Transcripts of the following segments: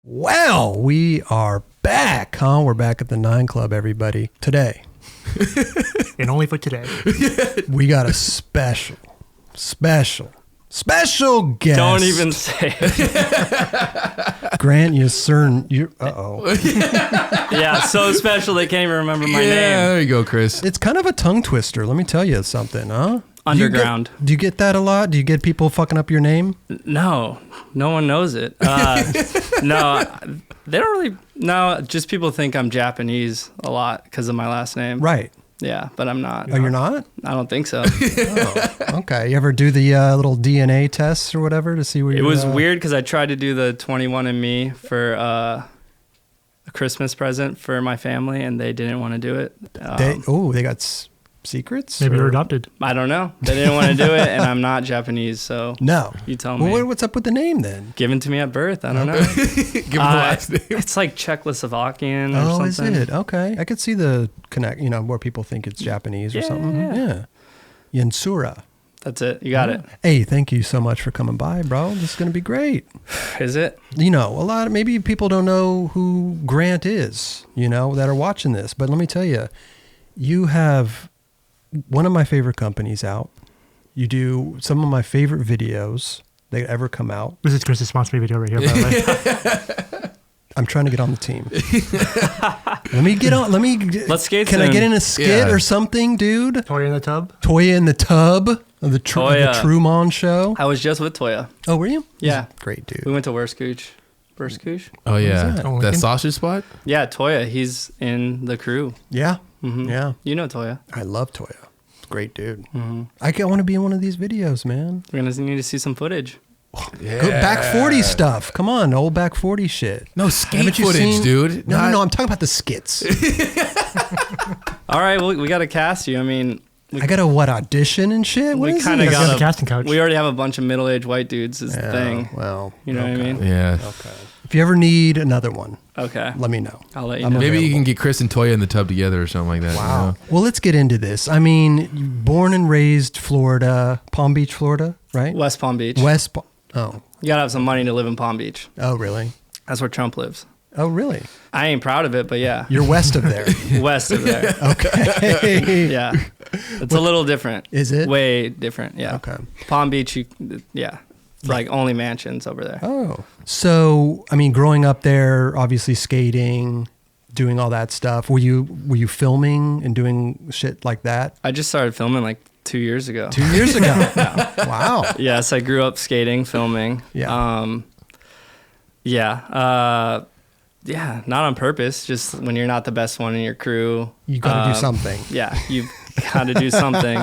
Well, we are back, huh? We're back at the 9 Club, everybody. Today. And only for today. We got a special guest. Don't even say it. Grant, uh-oh. Yeah, so special they can't even remember my name. There you go, Chris. It's kind of a tongue twister. Let me tell you something, huh? Underground. Do you get that a lot? Do you get people fucking up your name? No one knows it. No, they don't really. No, just people think I'm Japanese a lot because of my last name. Right. Yeah, but I'm not. Oh, you're not? I don't think so. Oh, okay. You ever do the little DNA tests or whatever to see where you're... It was weird because I tried to do the 21andMe for a Christmas present for my family, and they didn't want to do it. They got secrets? Maybe you're adopted. I don't know. They didn't want to do it, and I'm not Japanese, so no. You tell me. Well, what's up with the name then? Given to me at birth. I don't know. Give him the last name. It's like Czechoslovakian or something. Is it? Okay. I could see the connect, where people think it's Japanese or something. Yeah. Yansura. That's it. You got it. Hey, thank you so much for coming by, bro. This is going to be great. Is it? Maybe people don't know who Grant is, that are watching this. But let me tell you, you have one of my favorite companies out. You do some of my favorite videos that ever come out. This is Chris's sponsor video right here, by the way. I'm trying to get on the team. Let's skate. Can I get in a skit or something, dude? Toya in the tub. Toya in the tub of the Truman show. I was just with Toya. Oh, were you? Yeah. Great dude. We went to Worskooch. Oh, yeah. That? That sausage spot? Yeah, Toya. He's in the crew. Yeah. Mm-hmm. Yeah. You know Toya. I love Toya. Great dude. Mm-hmm. I want to be in one of these videos, man. We're going to need to see some footage. Yeah. Good back 40 stuff. Come on, old back 40 shit. No, skate footage, dude. No, I'm talking about the skits. All right, well, we got to cast you. I mean... I got to audition and shit? We kind of got a casting couch. We already have a bunch of middle-aged white dudes is the thing. Well, you know what I mean? Yeah. Okay. If you ever need another one, let me know. I'll let you know. Maybe you can get Chris and Toya in the tub together or something like that. Wow. Well, let's get into this. I mean, born and raised Florida, Palm Beach, Florida, right? West Palm Beach. Oh. You got to have some money to live in Palm Beach. Oh, really? That's where Trump lives. Oh, really? I ain't proud of it, but yeah. You're west of there. West of there. Okay. Yeah. It's a little different. Is it? Way different, yeah. Okay. Palm Beach, like only mansions over there. Oh. So, I mean, growing up there, obviously skating, doing all that stuff. Were you filming and doing shit like that? I just started filming like 2 years ago. 2 years ago? Yeah. Wow. Yes, I grew up skating, filming. Yeah. Yeah, not on purpose. Just when you're not the best one in your crew, you got to do something. Yeah, you've got to do something.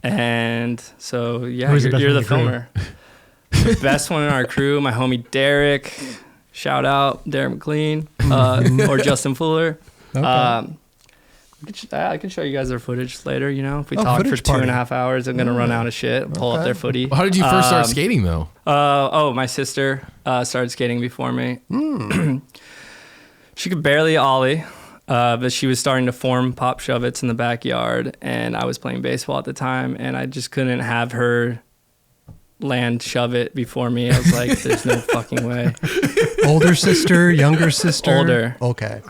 And so, yeah, you're the filmer. The best one in our crew, my homie Derek. Shout out Derek McLean or Justin Fuller. Okay. I can show you guys their footage later. If we talk for 2.5 hours, I'm gonna run out of shit. Pull up their footy. Well, how did you first start skating though? My sister started skating before me. She could barely ollie, but she was starting to form pop shove-its in the backyard, and I was playing baseball at the time, and I just couldn't have her land shove it before me. I was like, there's no fucking way. Older sister, younger sister? Older. Okay.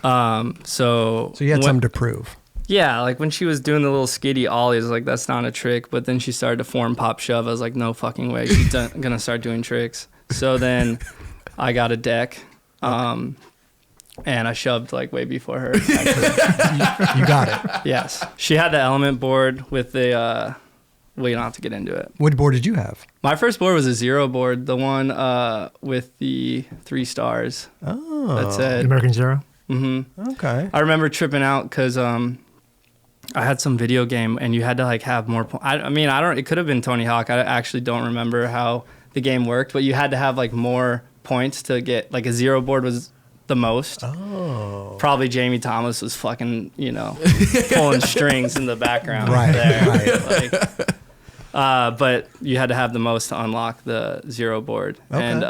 So you had something to prove. Yeah, like when she was doing the little skitty ollies, like that's not a trick. But then she started to form pop shove. I was like, no fucking way. She's gonna start doing tricks. So then I got a deck, and I shoved like way before her. You got it. Yes, she had the element board with the. Well, you don't have to get into it. What board did you have? My first board was a 0 board, the one with the 3 stars. Oh, that's it. American Zero. Mm-hmm. Okay. I remember tripping out because I had some video game and you had to like have more. It could have been Tony Hawk. I actually don't remember how the game worked, but you had to have like more points to get like a 0 board was the most. Oh. Probably Jamie Thomas was fucking pulling strings in the background right there. Right. But you had to have the most to unlock the 0 board. Okay. And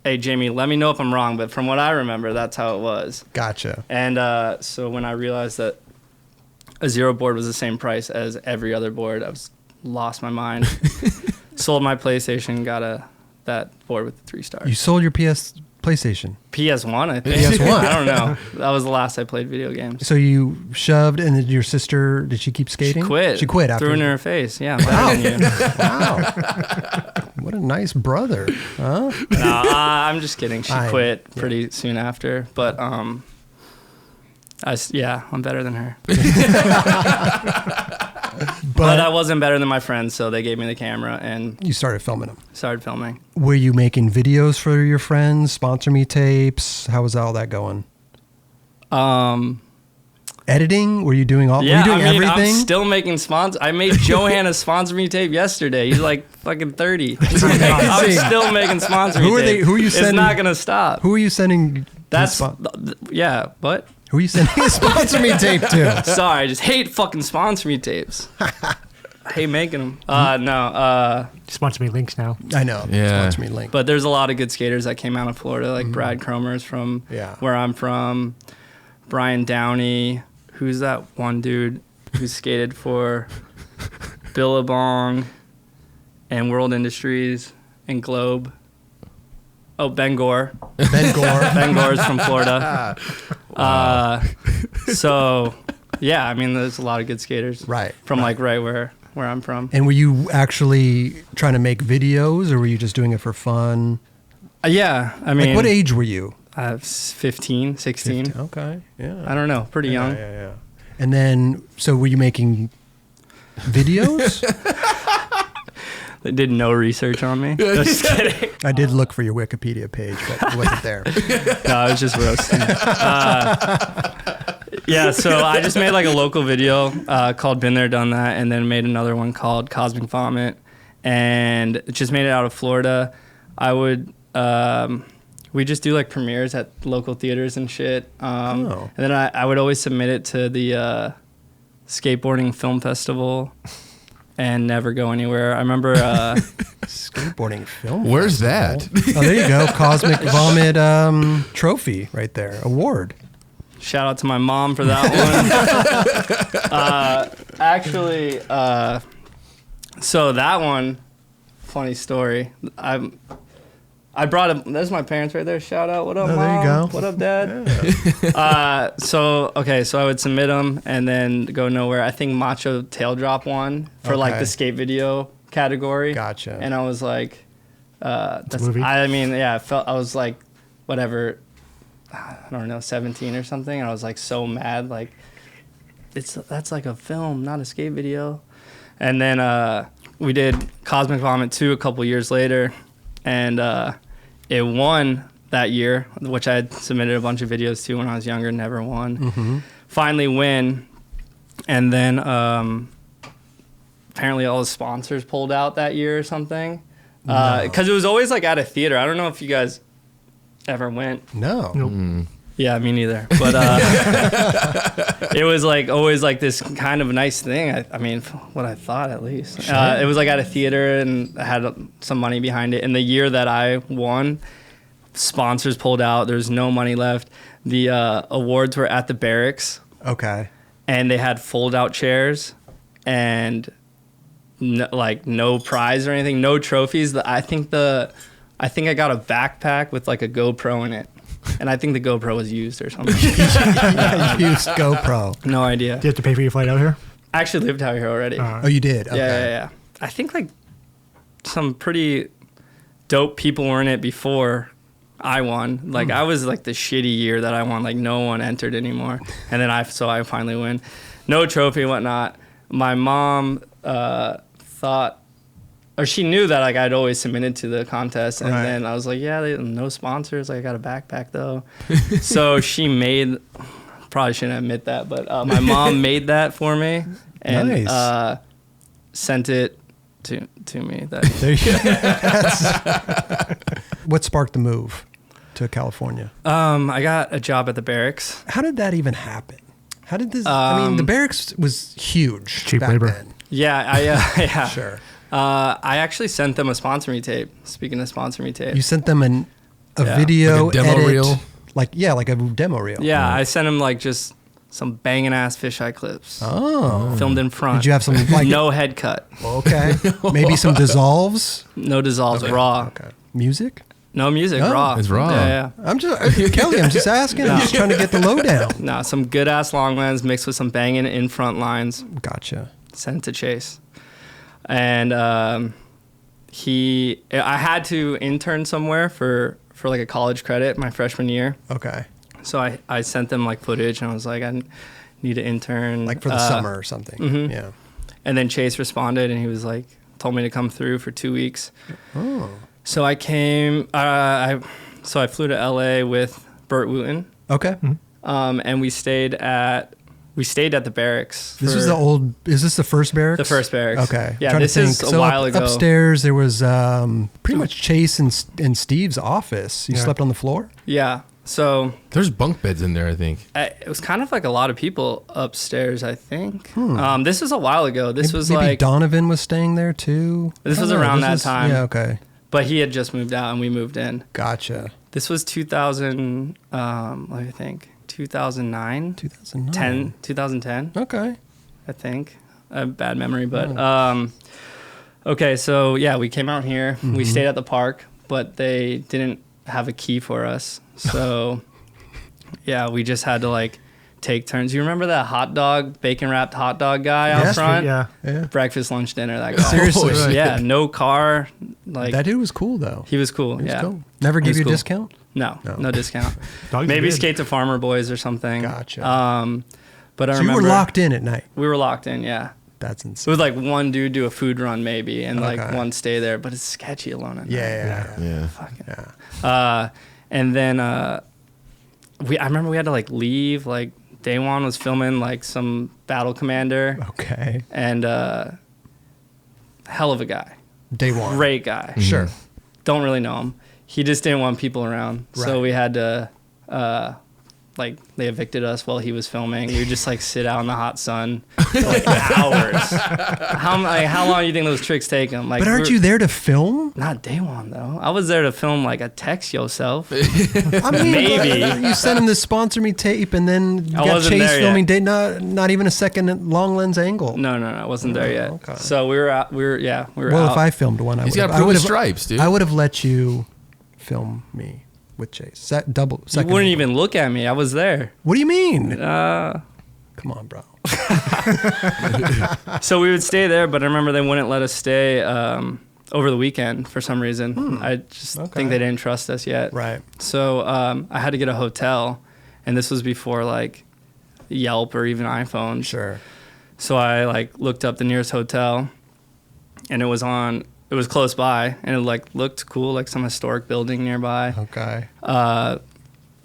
hey Jamie, let me know if I'm wrong, but from what I remember, that's how it was. Gotcha. And so when I realized that a 0 board was the same price as every other board, I lost my mind. Sold my PlayStation, got that board with the 3 stars. You sold your PlayStation. PS1, I think. PS1. I don't know. That was the last I played video games. So you shoved, and then your sister, did she keep skating? She quit. She quit after. Threw it in her face. Yeah. Better than you. Wow. What a nice brother. Huh? No, I'm just kidding. She quit yeah. pretty soon after. But I'm better than her. But I wasn't better than my friends, so they gave me the camera and you started filming them. started filming. Were you making videos for your friends? Sponsor me tapes? How was all that going? Editing? Were you doing all? Yeah, were you doing everything? I'm still making sponsor. I made Johanna sponsor me tape yesterday. He's like fucking 30. I'm still making sponsor me tape. Who are you sending? It's not gonna stop. Who are you sending? Yeah. What? Who are you sending a sponsor me tape to? Sorry, I just hate fucking sponsor me tapes. I hate making them. No. Sponsor me links now. I know. Yeah. Sponsor me link. But there's a lot of good skaters that came out of Florida, like Brad Cromer's from where I'm from, Brian Downey. Who's that one dude who skated for Billabong and World Industries and Globe? Oh, Ben Gore. Ben Gore. Ben Gore's from Florida. So, yeah, I mean, there's a lot of good skaters. Right. From like right where I'm from. And were you actually trying to make videos, or were you just doing it for fun? Yeah, I mean. Like, what age were you? 15, 16. 15. Okay, yeah. I don't know, pretty young. Yeah. And then, so were you making videos? They did no research on me. Just kidding. I did look for your Wikipedia page, but it wasn't there. No, I was just roasting. Yeah, so I just made like a local video called Been There, Done That, and then made another one called Cosmic Vomit, and just made it out of Florida. I would... we just do like premieres at local theaters and shit. And then I would always submit it to the Skateboarding Film Festival and never go anywhere. I remember... Skateboarding film. Where's that? Oh, there you go. Cosmic Vomit trophy right there. Award. Shout out to my mom for that one. Actually, so that one, funny story. I brought him. There's my parents right there. Shout out. What up, Mom? There you go. What up, Dad? Yeah. So I would submit them and then go nowhere. I think Macho Tail Drop won for like the skate video category. Gotcha. And I was like, that's a movie? I mean, yeah, I was like, whatever, I don't know, 17 or something. And I was like so mad, like that's like a film, not a skate video. And then we did Cosmic Vomit 2 a couple years later, and it won that year, which I had submitted a bunch of videos to when I was younger, never won. Mm-hmm. Finally win, and then apparently all the sponsors pulled out that year or something. Because it was always like at a theater. I don't know if you guys ever went. No. Nope. Yeah, me neither. But it was like always like this kind of nice thing. I mean, what I thought at least. Sure. It was like at a theater and I had some money behind it. And the year that I won, sponsors pulled out. There's no money left. The awards were at the Berrics. Okay. And they had fold-out chairs and no prize or anything, no trophies. I think I got a backpack with like a GoPro in it. And I think the GoPro was used or something. Yeah, you used GoPro. No idea. Do you have to pay for your flight out here? I actually lived out here already. Oh, you did? Okay. Yeah. I think like some pretty dope people were in it before I won. Like I was like the shitty year that I won. Like no one entered anymore. And then I finally win. No trophy, whatnot. My mom thought, or she knew that like I'd always submitted to the contest, and then I was like, yeah, no sponsors. Like I got a backpack though. So she made, probably shouldn't admit that, but my mom made that for me and sent it to me. There you go. What sparked the move to California? I got a job at the Berrics. How did that even happen? How did this? I mean, the Berrics was huge. Cheap back labor. Then. Yeah, yeah. Sure. I actually sent them a sponsor me tape. Speaking of sponsor me tape, You sent them a video Like a demo edit, reel? like a demo reel. yeah, I sent them like just some banging ass fisheye clips. Oh. Filmed in front. Did you have some like no head cut, Okay. Maybe some dissolves. no dissolves, raw. Okay. music? No music, Oh, raw. it's raw. Yeah. I'm just Kelly. I'm just asking. I'm just trying to get the lowdown. No, some good ass Longlands mixed with some banging in front lines. Gotcha. Sent to Chase, and I had to intern somewhere for like a college credit my freshman year. Okay. So I sent them like footage, and I was like, I need to intern Like for the summer or something. Mhm. Yeah. And then Chase responded, and he was like, told me to come through for 2 weeks. Oh. So I came. So I flew to LA with Burt Wooten, Okay. and we stayed at the Barracks. This was the old. Is this the first barracks? The first Barracks. Okay. Yeah, Trying to this is think. a while ago. Upstairs there was pretty much Chase and Steve's office. You Yeah. slept on the floor. Yeah. So There's bunk beds in there, I think. it was kind of like a lot of people upstairs, I think. This was a while ago. This was maybe like, Donovan was staying there too. This I was don't know. around that was- time. Yeah. Okay. but he had just moved out and we moved in. Gotcha. This was 2000, let me think, 2009, 2009. 2010, Okay. I think. A bad memory, but okay. So yeah, we came out here. We stayed at the park, but they didn't have a key for us. So yeah, we just had to like take turns. You remember that bacon wrapped hot dog guy out Yes, front? Yeah. Yeah. Breakfast, lunch, dinner. That guy. Seriously? Oh, shit. Yeah, no car. Like That dude was cool though. he was cool. He was Yeah. cool. Never He give was you a cool. discount. No discount. Dogs Maybe are good. skate to Farmer Boys or something. Gotcha. But I So you remember were locked in at night. We were locked in. Yeah. That's It insane. was like one dude do a food run maybe, and like Okay. one stay there. But it's sketchy alone at night. Yeah. Yeah. Fucking. Yeah. And then I remember we had to like leave. Like Day One was filming like some battle commander, Okay. and hell of a guy, Day one. great guy. Sure. Don't really know him. He just didn't want people around, so Right. we had to like they evicted us while he was filming. We would just like sit out in the hot sun for like hours. How long do you think those tricks take him? Like, But aren't you there to film? Not Day One though. I was there to film like a text yourself. I mean, Maybe. you sent him the sponsor me tape, and then you I got wasn't Chase there filming. yet. Not even a second long lens angle. No, I wasn't there yet. okay. So we were out. We were Well, out. if I filmed one, I He's would. got I blue would have stripes, dude. I would have let you film me with Chase. Double. you Second. wouldn't even look at me. I was there. What do you mean? Uh, Come on, bro. so we would stay there, but I remember they wouldn't let us stay over the weekend for some reason. I just Okay. think they didn't trust us yet. Right. So I had to get a hotel, and this was before like Yelp or even iPhones. Sure. So I like looked up the nearest hotel, and it was close by, and it like looked cool, like some historic building nearby. Okay.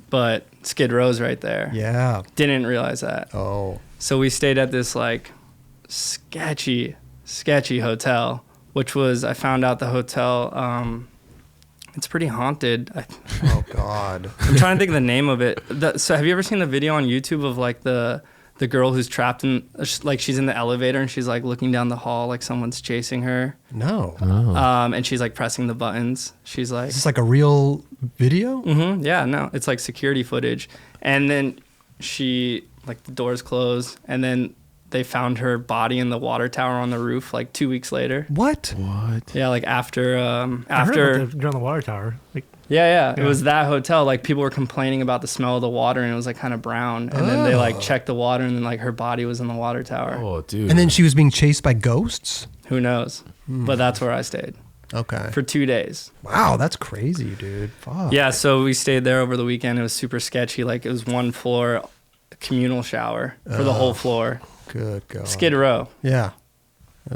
But Skid Row's right there. Yeah. Didn't realize that. Oh. So we stayed at this like sketchy hotel, which was, I found out the hotel, it's pretty haunted. Oh God. I'm trying to think of the name of it. So have you ever seen the video on YouTube of like the girl who's trapped in, like she's in the elevator and she's like looking down the hall like someone's chasing her. No. Oh. And she's like pressing the buttons. She's like, Is this like a real video? yeah, no, it's like security footage. And then she, like the doors close, and then they found her body in the water tower on the roof like 2 weeks later. What? What? Yeah, like after I heard after about the girl in the water tower. Like, yeah, it Yeah. was that hotel. Like people were complaining about the smell of the water, and it was like kind of brown. And then they like checked the water, and then like her body was in the water tower. Oh, dude. And then she was being chased by ghosts? Who knows? But that's where I stayed Okay. for 2 days. Wow, that's crazy, dude. Fuck. Yeah, so we stayed there over the weekend. It was super sketchy. Like it was one floor, communal shower for the whole floor. Good God. Skid Row. Yeah.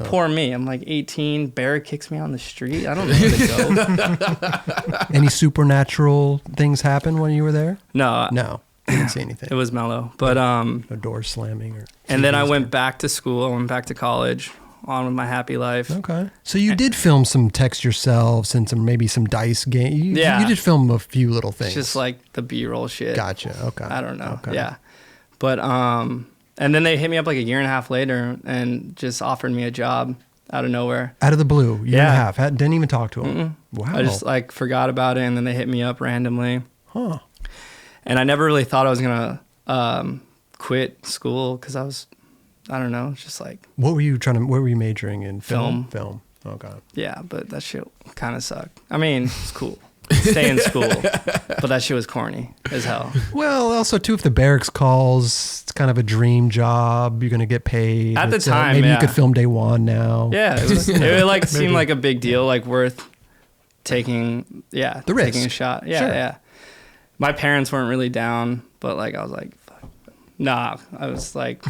Poor me. I'm like 18. Barrick kicks me on the street. I don't know where to go. Any supernatural things happen when you were there? No, No. You didn't see anything. it was mellow. But No doors slamming or. and then I TVs went back to school. I went back to college. On with my happy life. Okay. So you did film some text yourselves and maybe some dice game. Yeah. You did film a few little things. It's just like the B-roll shit. Gotcha. Okay. I don't know. Okay. Yeah. But and then they hit me up like a year and a half later and just offered me a job out of nowhere. Out of the blue, year and a Yeah. half. Didn't even talk to him. Wow. I just like forgot about it, and then they hit me up randomly. Huh. And I never really thought I was gonna quit school because I don't know, just like What were you majoring in? Film. Film. Okay. Yeah, but that shit kind of sucked. I mean, it's cool. Stay in school, but that shit was corny as hell. Well, also too, if the Berrics calls, it's kind of a dream job. You're gonna get paid At the time. Maybe yeah. you could film day one now. Yeah, it was. It like seemed like a big deal, like worth taking. Yeah, the risk. Taking a shot. Yeah, Sure. yeah. My parents weren't really down, but like I was like, fuck. Nah. I was like,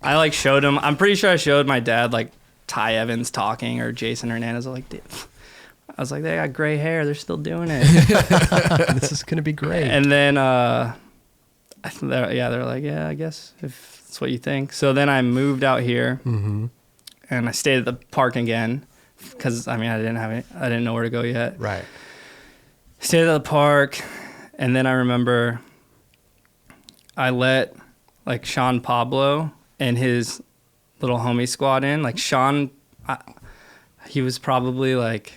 I like showed him. I'm pretty sure I showed my dad like Ty Evans talking or Jason Hernandez. Like, dude. I was like, they got gray hair. They're still doing it. This is going to be great. And then, they're like, yeah, I guess if that's what you think. So then I moved out here and I stayed at the park again because, I mean, I didn't know where to go yet. Right. Stayed at the park. And then I remember I let like Sean Pablo and his little homie squad in. Like Sean, he was probably like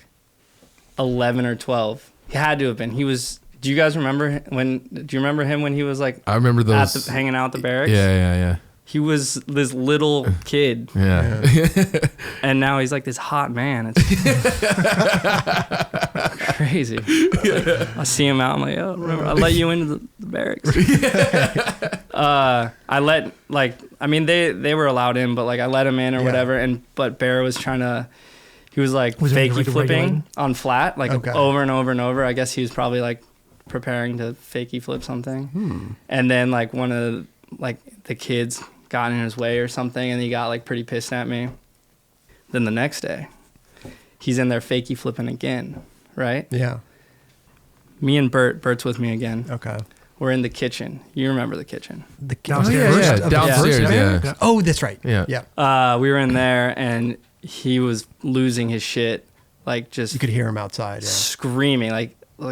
11 or 12. He had to have been. He was. Do you guys remember do you remember him when he was like? I remember those hanging out at the Barracks. Yeah. He was this little kid. Yeah. And now he's like this hot man. It's crazy. Like, I see him out. I'm like, oh, remember, I let you into the Barracks. I let they were allowed in, but like I let him in or whatever. But Bear was trying to. He was like fakey flipping on flat, like over and over and over. I guess he was probably like preparing to fakey flip something. And then like one of the kids got in his way or something, and he got like pretty pissed at me. Then the next day, he's in there fakey flipping again, right? Yeah. Me and Bert's with me again. Okay. We're in the kitchen. You remember the kitchen? The Downstairs. Downstairs, yeah. Oh, that's right. Yeah. Yeah. We were in there, and he was losing his shit, like just You could hear him outside. Yeah. screaming, like it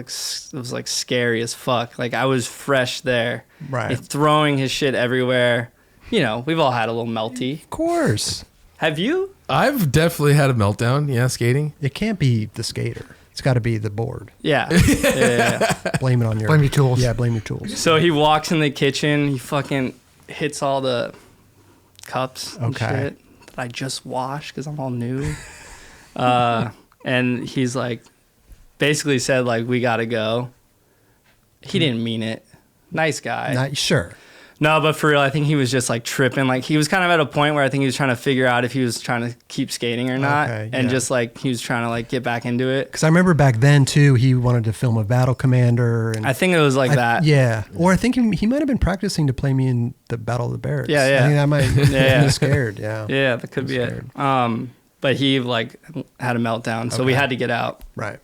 was like scary as fuck. Like I was fresh there, Right. like, throwing his shit everywhere. You know, we've all had a little melty. Of course. Have you? I've definitely had a meltdown. Yeah, skating. It can't be the skater. It's got to be the board. Yeah. Yeah. Blame it on your. Blame your tools. Yeah, blame your tools. So he walks in the kitchen. He fucking hits all the cups and shit that I just washed because I'm all new. And he's like, basically said like, we gotta go. He didn't mean it. Nice guy. Not sure. No, but for real, I think he was just like tripping. Like he was kind of at a point where I think he was trying to figure out if he was trying to keep skating or not. Okay, and yeah. just like he was trying to like get back into it. Because I remember back then too, he wanted to film a Battle Commander. And I think it was like that. Yeah. Or I think he might have been practicing to play me in the Battle of the Barracks. Yeah, yeah. I think I might Yeah. be scared. Yeah. Yeah, that could be scared. it. But he like had a meltdown, so we had to get out. Right.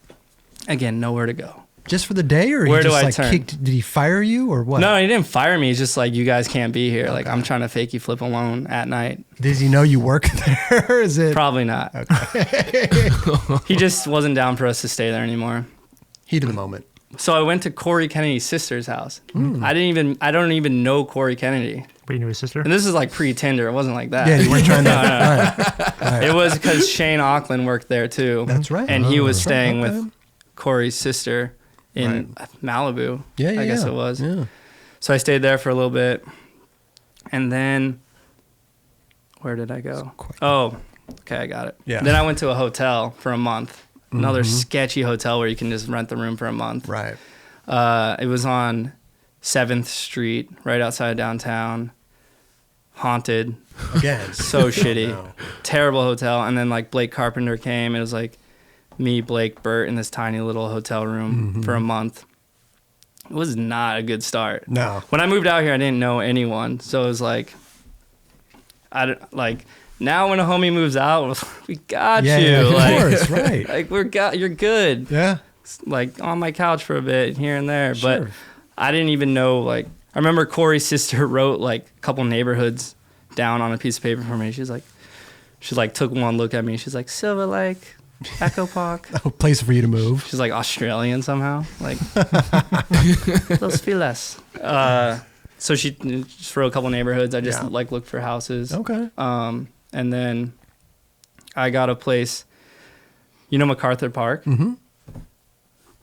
Again, nowhere to go. Just for the day, or Where he do just I like turn? kicked? Did he fire you or what? No, he didn't fire me. He's just like, you guys can't be here. Like I'm trying to fakey flip alone at night. Does he know you work there? Is it Probably not. He just wasn't down for us to stay there anymore. heat of the moment? So I went to Corey Kennedy's sister's house. I don't even know Corey Kennedy. But you knew his sister? And this is like pre-Tinder. It wasn't like that. Yeah, you weren't trying to. No. Right. It was because Shane Auckland worked there too. That's right. And he was That's right. staying Okay. with Corey's sister in Malibu. Yeah, I guess it was. Yeah. So I stayed there for a little bit. And then, where did I go? Oh, okay, I got it. Yeah. Then I went to a hotel for a month. Another sketchy hotel where you can just rent the room for a month. Right. It was on 7th Street, right outside downtown. Haunted. Again. So shitty. No. Terrible hotel. And then like Blake Carpenter came. It was like me, Blake, Bert in this tiny little hotel room for a month. It was not a good start. No. When I moved out here, I didn't know anyone. So it was like, now when a homie moves out, we got Yeah, you. yeah, of like, course, right. Like you're good. Yeah. Like on my couch for a bit here and there. Sure. But I didn't even know, like, I remember Corey's sister wrote like a couple neighborhoods down on a piece of paper for me. She took one look at me. She's like, Silver Lake, Echo Park. A place for you to move. She's like Australian somehow. Like, Los Feliz. So she just wrote a couple neighborhoods. I just like looked for houses. Okay. And then I got a place, you know, MacArthur Park. Mm-hmm.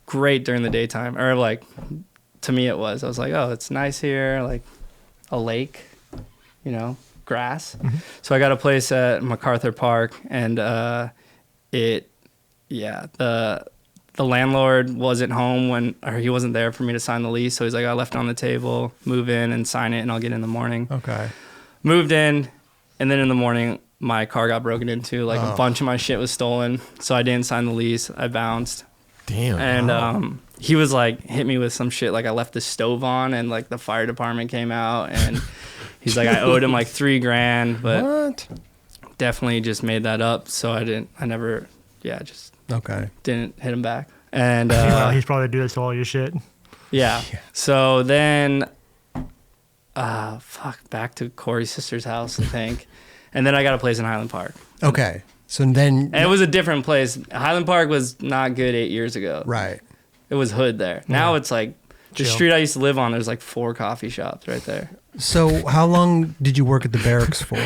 Great during the daytime, or like to me it was. I was like, oh, it's nice here, like a lake, you know, grass. So I got a place at MacArthur Park, and the landlord wasn't home or he wasn't there for me to sign the lease. So he's like, I left it on the table, move in and sign it and I'll get in the morning. Okay. Moved in. And then in the morning, my car got broken into. Like a bunch of my shit was stolen. So I didn't sign the lease. I bounced. Damn. And he was like, hit me with some shit. Like I left the stove on and like the fire department came out. And he's like, I owed him like $3,000. But What? definitely just made that up. So just Okay. didn't hit him back. And He's probably doing this to all your shit. yeah. So then, back to Corey's sister's house, I think. And then I got a place in Highland Park. Okay. So then. And it was a different place. Highland Park was not good 8 years ago. Right. It was hood there. Now it's like the Chill. street I used to live on, there's like 4 coffee shops right there. So how long did you work at the Berrics for?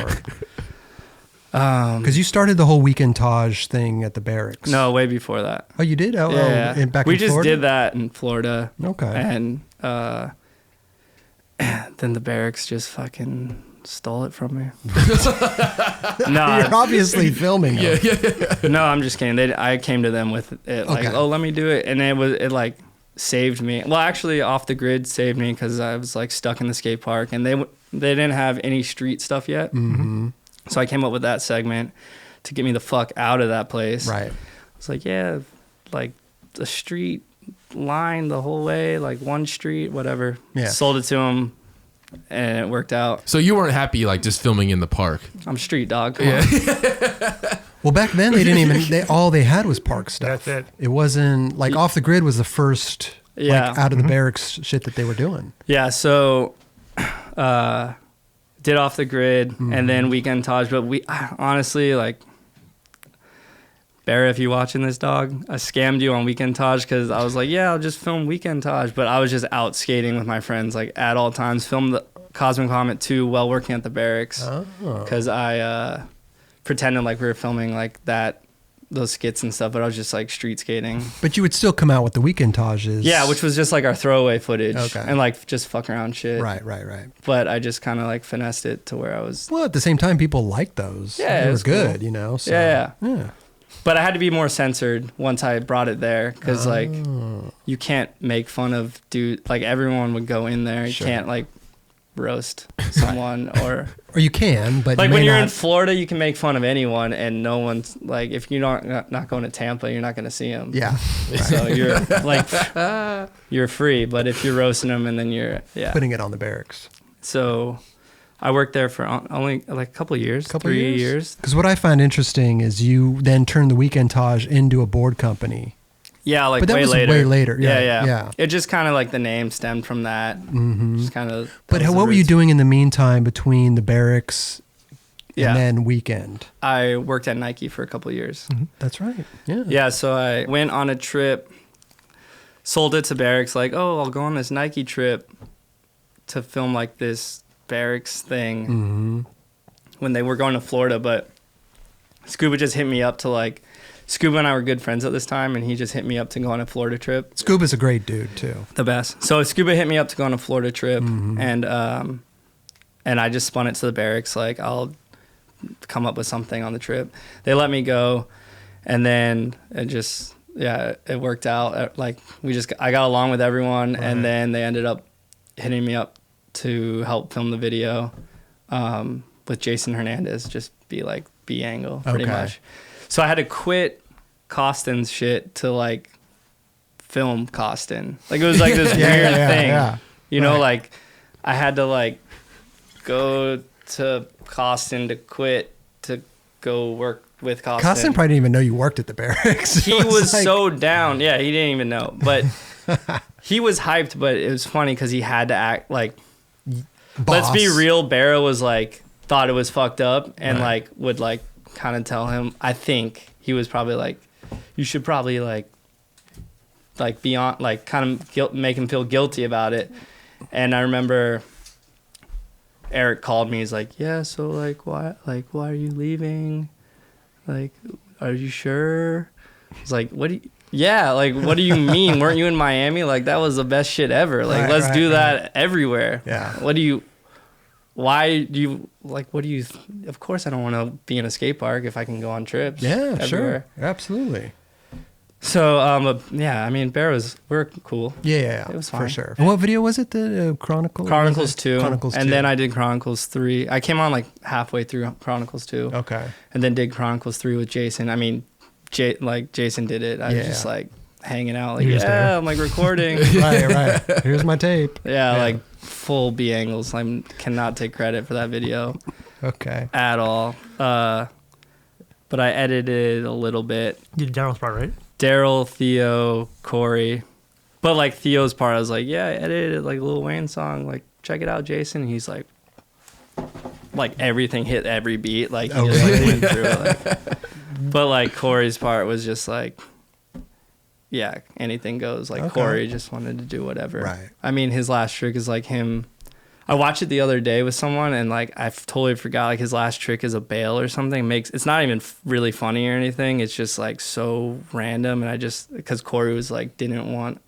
Because you started the whole weekend Taj thing at the Berrics. No, way before that. Oh, you did? Yeah. Back we in just Florida? did that in Florida. Okay. And then the Barracks just fucking stole it from me. No, You're obviously filming. Yeah, them. yeah. no, I'm just kidding. I came to them with it like, Okay. oh, let me do it, and it like saved me. Well, actually, Off the Grid saved me because I was like stuck in the skate park, and they didn't have any street stuff yet. Mm-hmm. So I came up with that segment to get me the fuck out of that place. Right. It's like, yeah, like the street line the whole way, like one street, whatever. Yeah. Sold it to them, and it worked out. So you weren't happy like just filming in the park? I'm street dog. Come on. Well, back then they didn't even. All they had was park stuff. That's it. It wasn't like Off the Grid was the first. Yeah. Like, out of the Barracks shit that they were doing. Yeah, so did Off the Grid and then Weekend Taj, but we honestly, like, Barry, if you watching this, dog, I scammed you on Weekend Taj because I was like, yeah, I'll just film Weekend Taj, but I was just out skating with my friends, like, at all times. Filmed the Cosmic Comet 2 while working at the Barracks because I pretended like we were filming, like, those skits and stuff, but I was just like street skating. But you would still come out with the weekend Tajes. Yeah, which was just like our throwaway footage. Okay. And like just fuck around shit. Right. But I just kind of like finessed it to where I was. Well, at the same time, people liked those. Yeah, they it were was good, cool. you know. So, Yeah. yeah. But I had to be more censored once I brought it there because like you can't make fun of like everyone would go in there. You Sure. can't like roast someone or you can, but like you when may you're not. in Florida, you can make fun of anyone and no one's like, if you're not going to Tampa, you're not going to see them. Yeah. So you're like, you're free. But if you're roasting them and then you're, putting it on the Barracks. So I worked there for only like a couple of years, 3 years. Because what I find interesting is you then turned the Weekend Taj into a board company. Yeah, like But that way was later. way later. Yeah. Yeah. It just kind of like the name stemmed from that. Mm-hmm. Just kind of. But what were you doing in the meantime between the Barracks Yeah. and then Weekend? I worked at Nike for a couple of years. That's right. Yeah. Yeah, so I went on a trip, sold it to Berrics, like, oh, I'll go on this Nike trip to film like this Berrics thing Mm-hmm. when they were going to Florida. But Scuba just hit me up to like, Scuba and I were good friends at this time, and he just hit me up to go on a Florida trip. Scuba's a great dude too. The best. So Scuba hit me up to go on a Florida trip, Mm-hmm. and I just spun it to the Berrics, like, I'll come up with something on the trip. They let me go, and then it worked out. Like I got along with everyone, Right. and then they ended up hitting me up to help film the video with Jason Hernandez, just be like B angle pretty Okay. much. So I had to quit Koston's shit to like film Koston. Like it was like this weird thing. Yeah. You know, Right. like I had to like go to Koston to quit to go work with Koston. Koston probably didn't even know you worked at the Barracks. He was so down. Yeah, he didn't even know. But he was hyped, but it was funny because he had to act like, let's be real, Barra was like, thought it was fucked up and Right. like would like kind of tell him, I think he was probably like, you should probably like be on, like kind of make him feel guilty about it. And I remember Eric called me. He's like, yeah, so like, why are you leaving? Like, are you sure? It's like, what do you mean? Weren't you in Miami? Like, that was the best shit ever. Like, Right, let's right, do right. that everywhere. Yeah. What do you why do you like? What do you? Of course, I don't want to be in a skate park if I can go on trips. Yeah, everywhere. sure, absolutely. So, yeah, I mean, we're cool. Yeah, It was for fine. sure. And what video was it? The Chronicles? Chronicles 2. Chronicles 2. And then I did Chronicles 3. I came on like halfway through Chronicles 2. Okay. And then did Chronicles 3 with Jason. I mean, Jason did it. I was just like hanging out, like, I'm like recording. right. Here's my tape. Yeah, like full B angles. I cannot take credit for that video. Okay. At all. But I edited a little bit. You did Daryl's part, right? Daryl, Theo, Corey. But like Theo's part, I was like, yeah, I edited like Lil Wayne song. Like, check it out, Jason. And he's like everything hit every beat. Like, he just like went through it. Like. But like Corey's part was just like, yeah, anything goes. Like Corey just wanted to do whatever. Right. I mean, his last trick is like him. I watched it the other day with someone, and like I totally forgot. Like his last trick is a bail or something. It's not even really funny or anything. It's just like so random, and because Corey was like didn't want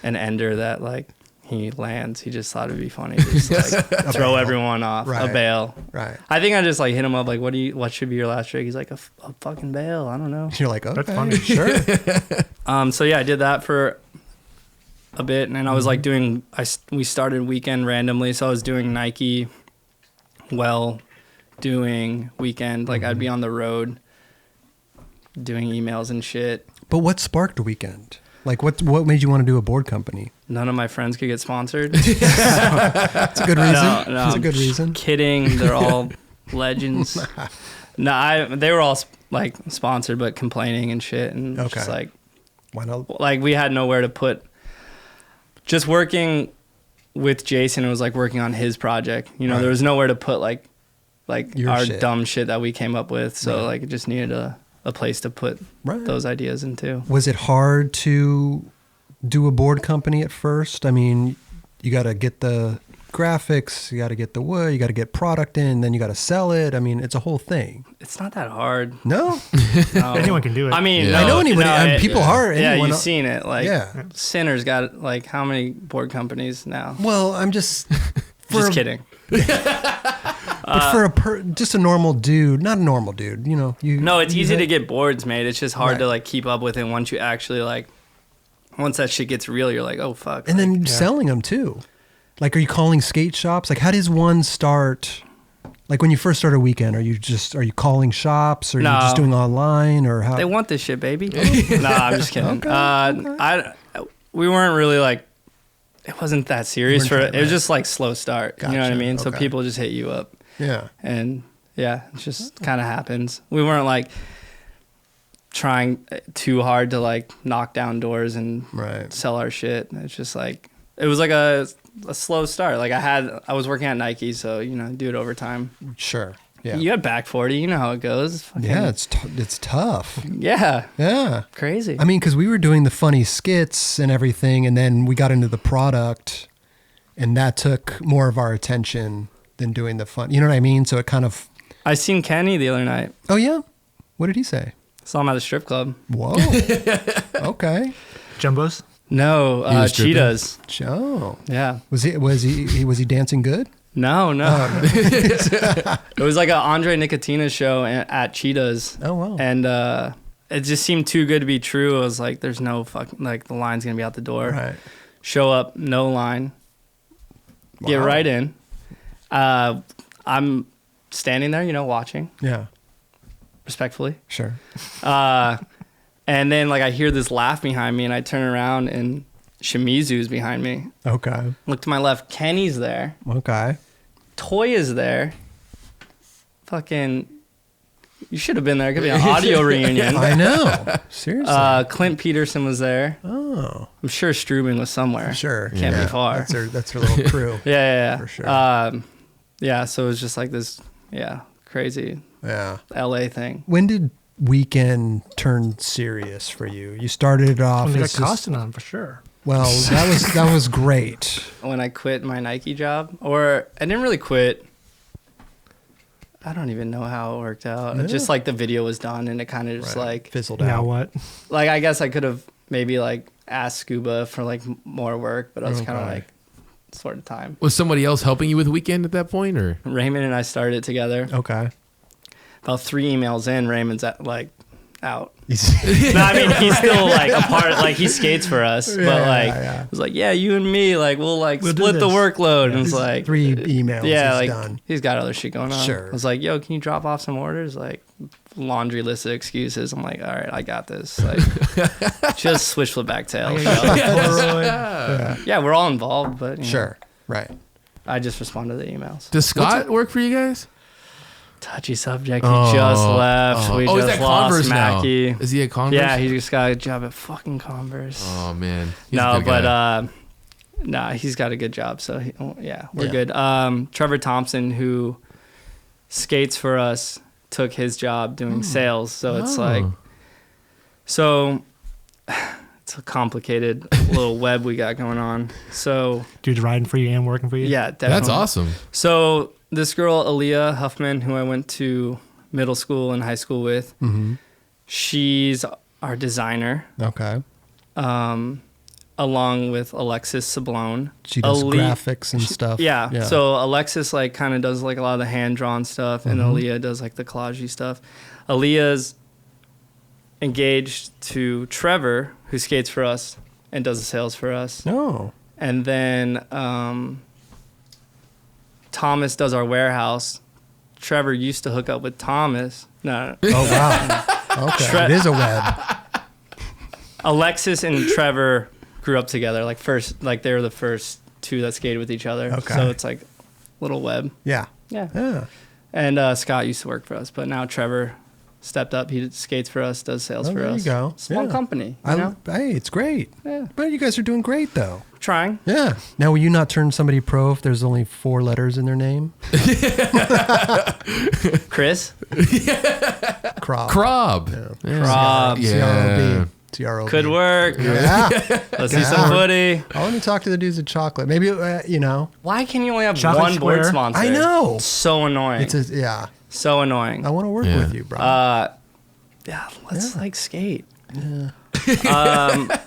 an ender that like he lands. He just thought it'd be funny to just like throw everyone off a bail. Right. I think I just like hit him up like, what should be your last trick? He's like a fucking bail. I don't know. You're like, okay, that's funny. Sure. So yeah, I did that for a bit, and I was like we started weekend randomly, so I was doing Nike doing weekend, like I'd be on the road doing emails and shit. But what sparked the weekend? Like what made you want to do a board company? None of my friends could get sponsored. That's a good reason. No, That's a good reason. Kidding, they're all legends. They were all like sponsored but complaining and shit, and just like, why not? Like we had nowhere to put. Just working with Jason, it was like working on his project. You know, there was nowhere to put like our dumb shit that we came up with. So like it just needed a place to put those ideas into. Was it hard to do a board company at first? I mean, you got to get the graphics, you got to get the wood, you got to get product in, then you got to sell it. I mean, it's a whole thing. It's not that hard. No? Anyone can do it. I mean, I know anybody. People hard. Yeah, anyone you've seen it. Like, yeah. Sinner's got like how many board companies now? Well, I'm just just kidding. But for just a normal dude, not a normal dude, you know. No, it's easy to get boards made. It's just hard to like keep up with it once you actually like. Once that shit gets real, you're like, oh fuck. And then selling them too. Like, are you calling skate shops? Like, how does one start? Like, when you first start a weekend, are you calling shops, or are you just doing online, or how? They want this shit, baby. No, I'm just kidding. We weren't really like, it wasn't that serious for it. It was just like slow start. Gotcha. You know what I mean? So people just hit you up. Yeah. And yeah, it just kind of happens. We weren't like trying too hard to like knock down doors and sell our shit. It's just like, it was like a slow start. Like I was working at Nike, so you know, do it over time. Sure. Yeah. You got back 40. You know how it goes. Yeah, it's tough. Yeah. Yeah. Crazy. I mean, because we were doing the funny skits and everything, and then we got into the product, and that took more of our attention than doing the fun. You know what I mean? So it kind of. I seen Kenny the other night. Oh yeah. What did he say? Saw him at the strip club. Whoa. Okay. Jumbos? No, Cheetahs. Oh. Yeah. Was he dancing good? No. It was like an Andre Nicotina show at Cheetahs. Oh wow. And it just seemed too good to be true. I was like, there's no fucking, like, the line's gonna be out the door. Right. Show up, no line. Get right in. I'm standing there, you know, watching. Yeah. Respectfully. Sure. And then like I hear this laugh behind me, and I turn around and Shimizu's behind me. Okay. Look to my left, Kenny's there. Okay. Toya's there. Fucking, you should have been there. It could be an audio reunion. I know. Seriously. Clint Peterson was there. Oh. I'm sure Strubing was somewhere. Sure. Can't be far. That's her little crew. Yeah. For sure. Yeah, so it was just like this, crazy LA thing. When did weekend turn serious for you? You started it off When they as got Koston on, for sure. Well, that was great. When I quit my Nike job, or I didn't really quit. I don't even know how it worked out. Yeah. Just like the video was done, and it kind of just like fizzled out. Now what? Like I guess I could have maybe like asked Scuba for like more work, but I was kind of like, sort of time. Was somebody else helping you with Weekend at that point, or? Raymond and I started it together. Okay. About 3 emails in, Raymond's out. He's- No, I mean he's still like a part. Like he skates for us, but like yeah. it was like, yeah, you and me, like we'll We'll do split the this. workload. And it's like 3 emails. yeah, He's like done. he's got other shit going on. Sure. I was like, yo, can you drop off some orders? Like laundry list of excuses. I'm like, all right, I got this. Like just switch the back tail. Yeah, we're all involved, but you know, Sure. Right. I just respond to the emails. Does Scott work for you guys? Touchy subject. He just left. We Oh, he's just at lost Converse Mackie. now. Is he at Converse? Yeah, he just got a job at fucking Converse. Oh man. He's a No, good guy. but nah, he's got a good job. So yeah, we're good. Trevor Thompson, who skates for us, took his job doing sales. So it's like, so it's a complicated little web we got going on. So Dude's riding for you and working for you. yeah, definitely. That's awesome. So this girl, Aaliyah Huffman, who I went to middle school and high school with, she's our designer, Okay. along with Alexis Sablone. She does graphics and stuff. Yeah. So Alexis like kind of does like a lot of the hand drawn stuff, and Aaliyah does like the collagey stuff. Aaliyah's engaged to Trevor, who skates for us and does the sales for us, No. and then Thomas does our warehouse. Trevor used to hook up with Thomas. No. Oh, wow. Okay. Tre- It is a web. Alexis and Trevor grew up together. Like they were the first two that skated with each other. Okay. So it's like little web. Yeah. Yeah. Yeah. And Scott used to work for us, but now Trevor stepped up. He skates for us, does sales Oh, for there us. you go. Small Yeah. company. You know? Hey, it's great. Yeah. But you guys are doing great, though. Trying. Yeah. Now, will you not turn somebody pro if there's only 4 letters in their name? Chris? Crob. Crob. Rob. C-R-O-B. C-R-O-B. Could work. Yeah. Let's see some footy. I want to talk to the dudes at Chocolate. Maybe, Why can you only have Chocolate one board Square. sponsor? I know. So annoying. Yeah. So annoying. I want to work Yeah. with you, bro. Yeah, let's like skate. Yeah.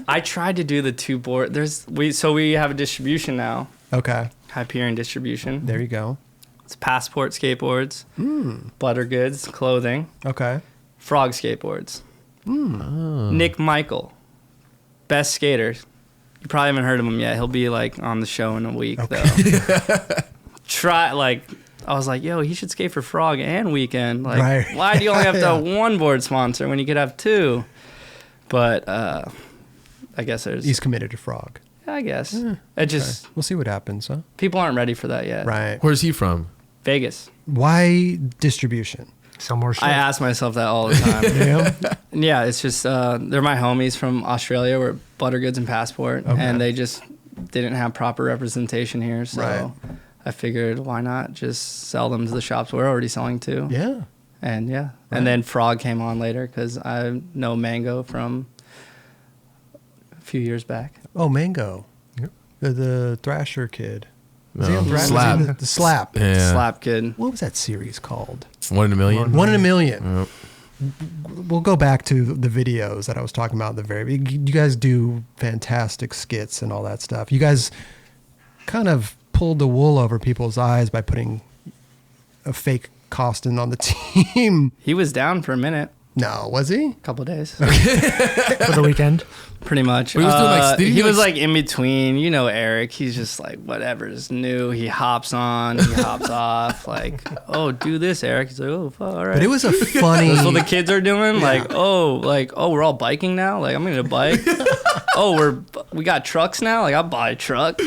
I tried to do the 2 board. We have a distribution now. Okay. Hyperion Distribution. There you go. It's Passport skateboards, Butter Goods clothing, Okay. Frog skateboards. Nick Michael, best skater. You probably haven't heard of him yet. He'll be like on the show in a week though. I was like, yo, he should skate for Frog and Weekend. Like, Right. why do you only have to Yeah. have one board sponsor when you could have 2? But I guess there's. He's committed to Frog. I guess Yeah, it just We'll see what happens, huh? people aren't ready for that yet. Right. Where's he from? Vegas. Why distribution? Some more shit. I ask myself that all the time. Damn. Yeah, it's just they're my homies from Australia. We're Butter Goods and Passport, Okay. and they just didn't have proper representation here. So Right. I figured, why not just sell them to the shops we're already selling to? Yeah. And yeah, Right. and then Frog came on later because I know Mango from a few years back. Oh, Mango. Yep. The Thrasher kid. Was he No, on Thrasher? Slap. Was he the Slap. Yeah. Slap Kid. What was that series called? 1 in a million. 1 in a Million. Yep. We'll go back to the videos that I was talking about at the very. You guys do fantastic skits and all that stuff. You guys kind of pulled the wool over people's eyes by putting a fake Koston on the team. He was down for a minute, No, was he? a couple of days, for the weekend. pretty much. He was doing, like, did he he do, was like, like in between. You know, Eric. He's just like whatever's new. He hops on, he hops off. Like, oh, do this, Eric. He's like, oh, fuck, all right. But it was a funny. That's what the kids are doing. Like, oh, we're all biking now. Like, I'm gonna bike. Oh, we got trucks now. Like, I'll buy a truck.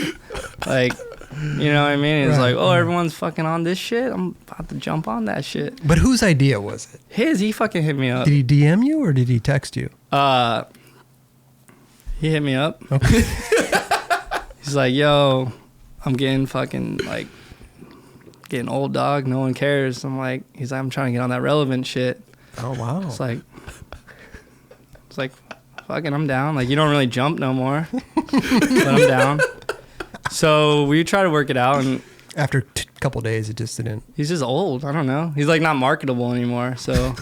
Like, you know what I mean? It's Right. like, oh, everyone's fucking on this shit. I'm about to jump on that shit. But whose idea was it? He fucking hit me up. Did he DM you or did he text you? He hit me up. Okay. He's like, yo, I'm getting fucking like getting old, dog. No one cares. I'm like, I'm trying to get on that relevant shit. Oh wow. It's like, fucking, I'm down. Like, you don't really jump no more, but I'm down. So we try to work it out, and After a couple days, it just didn't. he's just old. I don't know. He's like not marketable anymore. So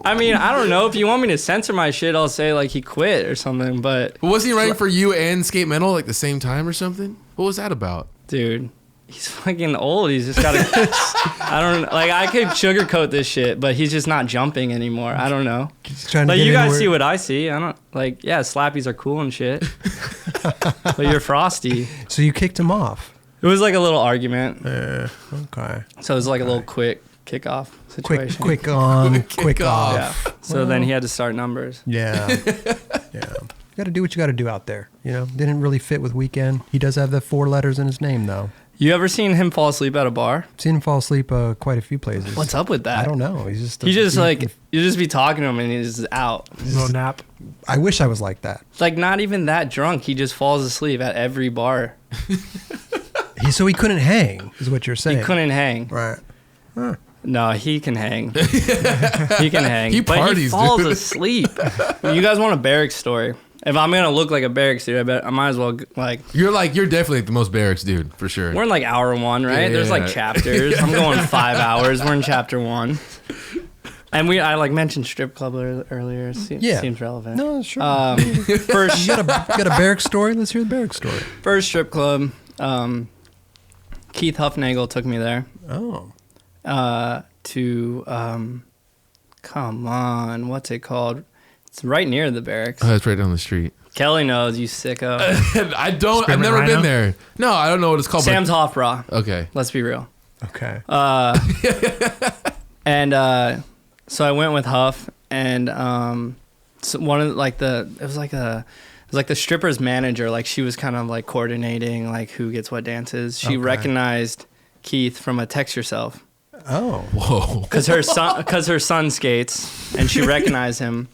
I mean, I don't know. If you want me to censor my shit, I'll say like he quit or something. But Wasn't he writing for you and Skate Metal like the same time or something? What was that about? dude, he's fucking old. He's just gotta. I don't like. I could sugarcoat this shit, but he's just not jumping anymore. I don't know. He's trying to Like get you guys anywhere. see what I see. I don't like. Yeah, slappies are cool and shit. But you're frosty. So you kicked him off. It was like a little argument. Okay. So it was like a little quick kickoff Quick, situation. quick on, quick off. Yeah. So then he had to start numbers. Yeah. Yeah. You got to do what you got to do out there. You know, didn't really fit with Weekend. He does have the 4 letters in his name, though. You ever seen him fall asleep at a bar? Seen him fall asleep quite a few places. What's up with that? I don't know. He's just. He just like you just be talking to him and he's just out. Little nap. I wish I was like that. Like not even that drunk. He just falls asleep at every bar. So he couldn't hang, is what you're saying. He couldn't hang. Right. No, he can hang. He can hang. He but he parties, falls dude. asleep. You guys want a Berrics story? If I'm gonna look like a Berrics dude, I might as well like. You're definitely the most Barracks dude for sure. We're in like hour 1, right? Yeah. There's like chapters. I'm going 5 hours. We're in chapter 1. And I like mentioned strip club earlier. Yeah. Seems relevant. No, sure. First you got a Barrick story? Let's hear the Barrick story. first strip club. Keith Huffnagel took me there. Oh. To come on, what's it called? It's right near the Barracks. Oh, that's right down the street. Kelly knows, you sicko. I don't. I've Spearmint never Rhino? been there. No, I don't know what it's called. Sam's Hofbra. Okay. Let's be real. Okay. And so I went with Huff, and so one of it was like the stripper's manager. Like she was kind of like coordinating like who gets what dances. She Okay. recognized Keith from a Text Yourself. Oh. Whoa. Because her son skates, and she recognized him,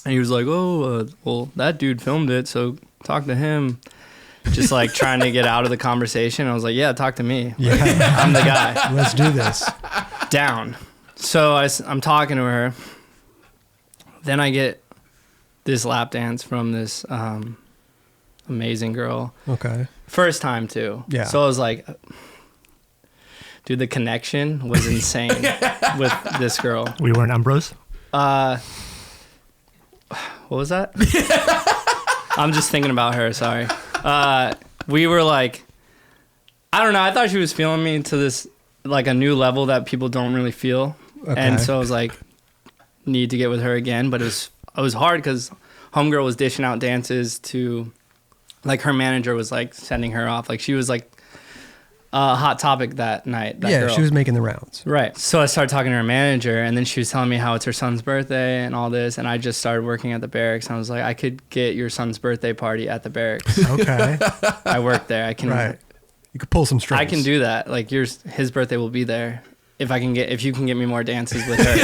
and he was like, "Oh, well, that dude filmed it, so talk to him." Just like trying to get out of the conversation. I was like, "Yeah, talk to me. Yeah. I'm the guy." Let's do this. Down. So I'm talking to her. Then I get this lap dance from this amazing girl. Okay. First time too. Yeah. So I was like, dude, the connection was insane with this girl. We were in Umbros. What was that? I'm just thinking about her, sorry. We were like, I don't know, I thought she was feeling me to this, like a new level that people don't really feel. Okay. And so I was like, need to get with her again. But it was hard because homegirl was dishing out dances to, like her manager was like sending her off. Like she was like a hot topic that night. That girl. She was making the rounds. Right. So I started talking to her manager, and then she was telling me how it's her son's birthday and all this. And I just started working at the Barracks. And I was like, I could get your son's birthday party at the Barracks. Okay. I work there. I can. Right. You could pull some strings. I can do that. Like his birthday will be there if you can get me more dances with her.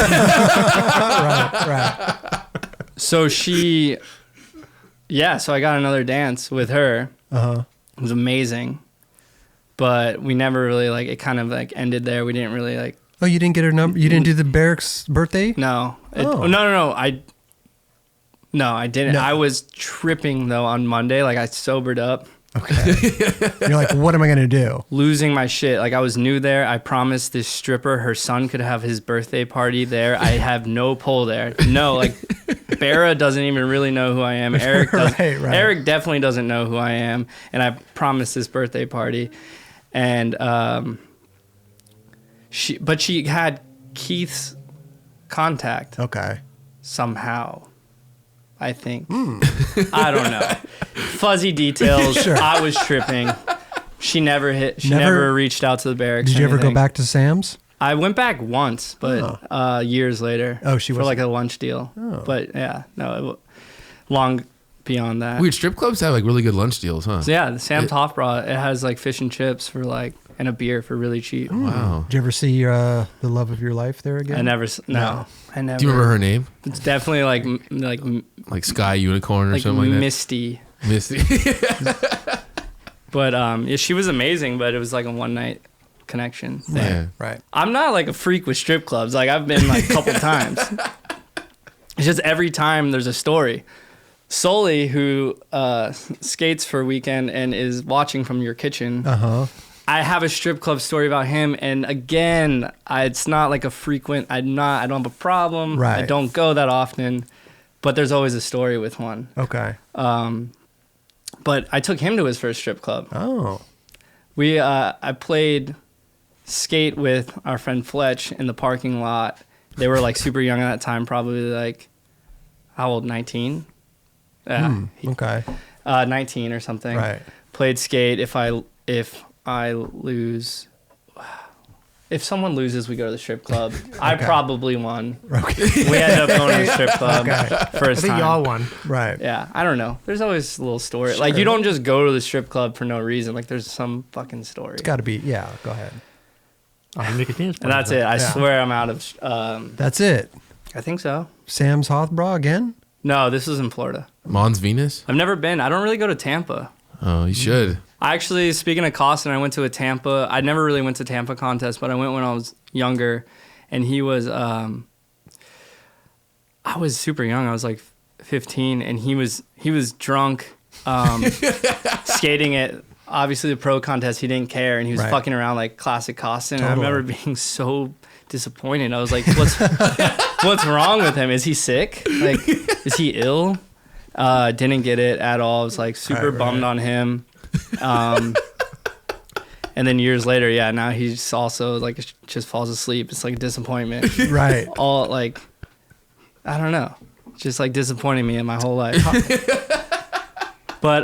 Right. So so I got another dance with her. Uh-huh. It was amazing. But we never really it kind of ended there. We didn't really Oh, you didn't get her number? You didn't do the Barracks birthday? No. Oh. No. I didn't. No. I was tripping though on Monday. Like I sobered up, Okay. You're like, what am I going to do? losing my shit. Like I was new there. I promised this stripper her son could have his birthday party there. I have no pull there. No, like Barra doesn't even really know who I am. Eric does. Right. Eric definitely doesn't know who I am. And I promised this birthday party, and she had Keith's contact. Okay. Somehow, I think. I don't know. Fuzzy details. Sure. I was tripping. She never Never- reached out to the Barracks. Did or you ever go anything. back to Sam's? I went back once, but years later. Oh, she for wasn't- like a lunch deal. Oh. But yeah, no, long beyond that. Weird. Strip clubs have like really good lunch deals, huh? So yeah, the Sam's Hofbra, it has like fish and chips for and a beer for really cheap. Wow. Did you ever see the love of your life there again? I never. No, I never. Do you remember her name? It's definitely Like Sky Unicorn or like something like Misty. that? Misty. But yeah, she was amazing, but it was like a one night connection thing. Yeah. Right. I'm not like a freak with strip clubs. Like I've been like a couple times. It's just every time there's a story. Sully, who skates for a weekend and is watching from your kitchen, Uh-huh. I have a strip club story about him, and again, it's not like a frequent. I don't have a problem. Right. I don't go that often, but there's always a story with one. Okay. But I took him to his first strip club. Oh. I played skate with our friend Fletch in the parking lot. They were like super young at that time, probably like, how old? 19. Yeah. Okay. 19 or something. Right. Played skate. If I lose, if someone loses, we go to the strip club. I probably won. Okay. We ended up going to the strip club I first think time. y'all won. Right. Yeah, I don't know. There's always a little story. Sure. Like, you don't just go to the strip club for no reason. Like, there's some fucking story. It's got to be. Yeah. Go ahead. I'll make a dance. And that's it. I Yeah. swear I'm out of. That's it. I think so. Sam's Hothbra again? No, this was in Florida. Mons Venus? I've never been. I don't really go to Tampa. Oh, you should. I actually, speaking of Koston, I went to a Tampa. I never really went to Tampa contest, but I went when I was younger, and he was. I was super young. I was like 15, and he was drunk, skating at obviously the pro contest. He didn't care, and he was Right. fucking around like classic Koston. And I Totally. remember being so disappointed. I was like, what's wrong with him? Is he sick? Like, is he ill? Didn't get it at all. I was like super Right. bummed on him. And then years later, yeah, now he's also like just falls asleep. It's like a disappointment. Right. All like, I don't know, just like disappointing me in my whole life. But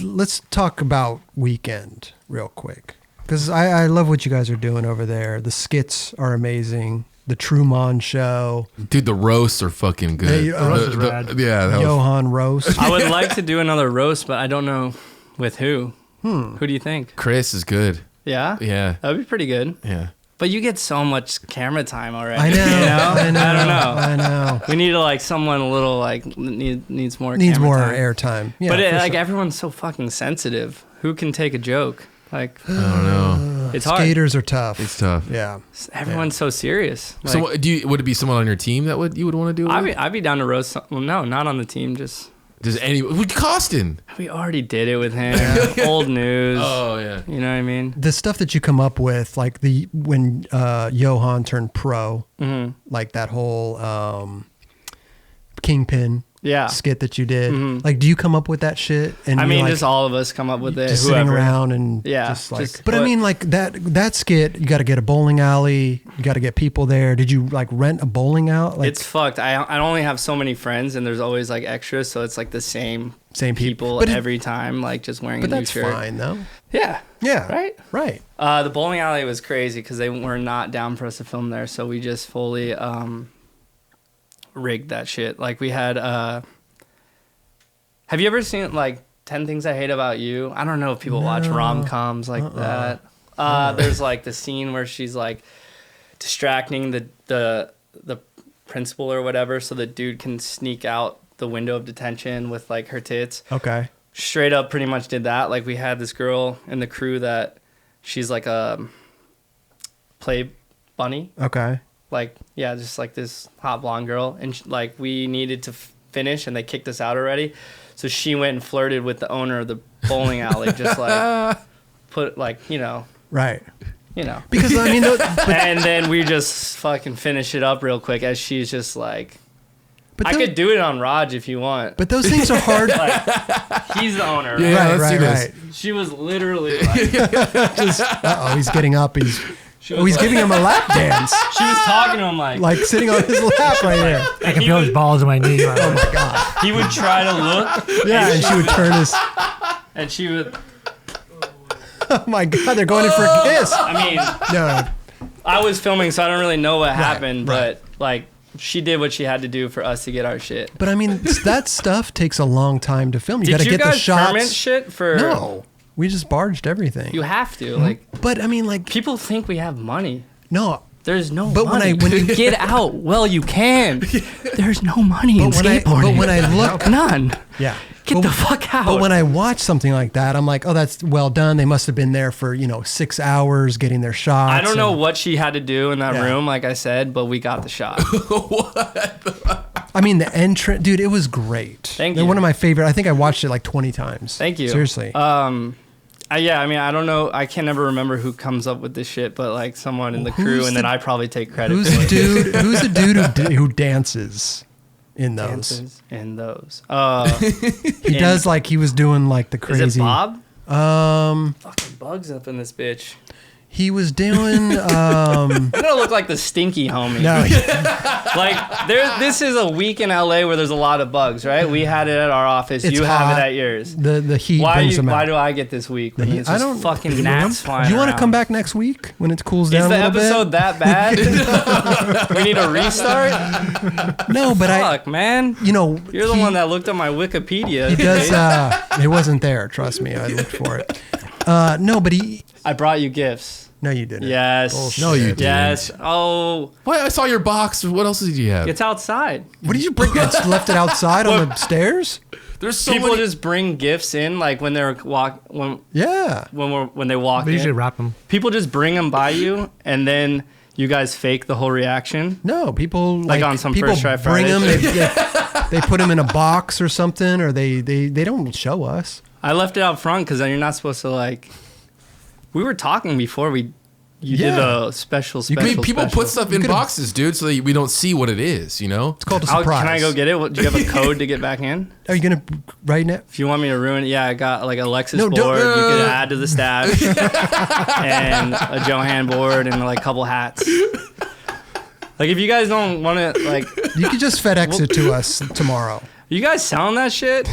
Let's talk about Weekend real quick. Because I love what you guys are doing over there. The skits are amazing. The Truman Show. Dude, the roasts are fucking good. Yeah, roast is rad. Yeah, that was, Johan Roast. I would like to do another roast, but I don't know with who. Who do you think? Chris is good. Yeah? Yeah, That'd be pretty good. yeah. But you get so much camera time already. I know. You know? I know. I don't know. I know. We need to like someone a little like needs more Needs camera more time. airtime. Yeah, But for like sure. everyone's so fucking sensitive. Who can take a joke? Like I don't know. it's hard. Skaters are tough. It's tough. Yeah. Everyone's so serious. Like, So, would it be someone on your team that you would want to do it? I'd be down to roast. Well, no, not on the team. Just Does any? Would Koston? we already did it with him. Old news. Oh yeah. You know what I mean? The stuff that you come up with, like when Johan turned pro, Mm-hmm. like that whole Kingpin Yeah. skit that you did. Mhm. Like, do you come up with that shit? And I you're mean, like, just all of us come up with it. just Whoever. sitting around and Yeah, just like. just but I what- mean, like that skit, you got to get a bowling alley. You got to get people there. Did you like rent a bowling out? Like It's fucked. I only have so many friends, and there's always like extras, so it's like the same same people, people every time, like just wearing But a new that's shirt. fine though. Yeah. Yeah. Right. Right. The bowling alley was crazy because they were not down for us to film there, so we just fully rigged that shit. Like we had. Have you ever seen like 10 Things I Hate About You? I don't know if people watch No. rom-coms like that. There's like the scene where she's like distracting the principal or whatever, so the dude can sneak out the window of detention with like her tits. Okay. Straight up pretty much did that. Like we had this girl in the crew that she's like a play bunny. Okay. Like, yeah, just like this hot blonde girl. And like we needed to finish and they kicked us out already. So she went and flirted with the owner of the bowling alley, just like put like, you know. Right. Because I mean, and then we just fucking finish it up real quick as she's just like, but I could do it on Raj if you want. But those things are hard. Like, he's the owner. Right? Yeah, right. let's see Right. this. Right. She was literally like, He's getting up. He's giving him a lap dance, she was talking to him like sitting on his lap right here. I can feel his balls in my knee. Right Oh now. my god. he would try to look. Yeah, and she would turn his. And she would, Oh my god, they're going in for a kiss. I mean, No. I was filming, so I don't really know what happened, right. but like, she did what she had to do for us to get our shit. But I mean, that stuff takes a long time to film. You got Did to you get the guys permit shots. shit for? No, we just barged everything. You have to. Like, But I mean, like, people think we have money. no. There's no But money. when you get out, well, you can. There's no money in But skateboarding. when I look, None. yeah. Get But- the fuck out. But when I watch something like that, I'm like, oh, that's well done. They must have been there for 6 hours getting their shots. I don't know and- what she had to do in that Yeah. room, like I said, but we got the shot. I mean, the entrance, dude, it was great. Thank They're you. one of my favorite. I think I watched it like 20 times. Thank you. Seriously. Yeah, I mean, I don't know. I can never remember who comes up with this shit, but like someone in the crew, and then I probably take credit. Who's for the it. dude? Who's the dude who dances in those? Dances in those. He does like he was doing like the crazy. Is it Bob? Um, Fucking bugs up in this bitch. he was doing. I'm gonna look like the stinky homie. No, Like this is a week in LA where there's a lot of bugs, right? We had it at our office. It's you have hot. it at yours. the heat Why brings them out. why do I get this week? When it's I just don't- fucking gnats flying. Do you want to around? come back next week when it cools Is down the a little episode bit? that bad? We need a restart. No, but Fuck, man. you're You're the one that looked up my Wikipedia. He does. It wasn't there. Trust me, I looked for it. No, but he. I brought you gifts. No, you didn't. Yes. Bullshit. No, you didn't. Yes. Oh, What? I saw your box. What else did you have? it's outside. What did you bring? It's left it outside on the stairs. There's so People many. just bring gifts in, like when they're Yeah. when they walk They usually in. wrap them. People just bring them by you, and then you guys fake the whole reaction. No, people Like on some people First Try bring them. Friday They put them in a box or something, or they don't show us. I left it out front because then you're not supposed to like. We were talking before you did Yeah. a special. I mean, people special. put stuff in could've- boxes, dude, so that we don't see what it is. You know. It's called a Can surprise. I go get it? Do you have a code to get back in? Are you gonna right now? If you want me to ruin it, yeah, I got like a Lexus No, don't- board you could add to the stash, and a Johan board, and like a couple hats. Like if you guys don't want to, like, You could just FedEx it to us tomorrow. you guys selling that shit?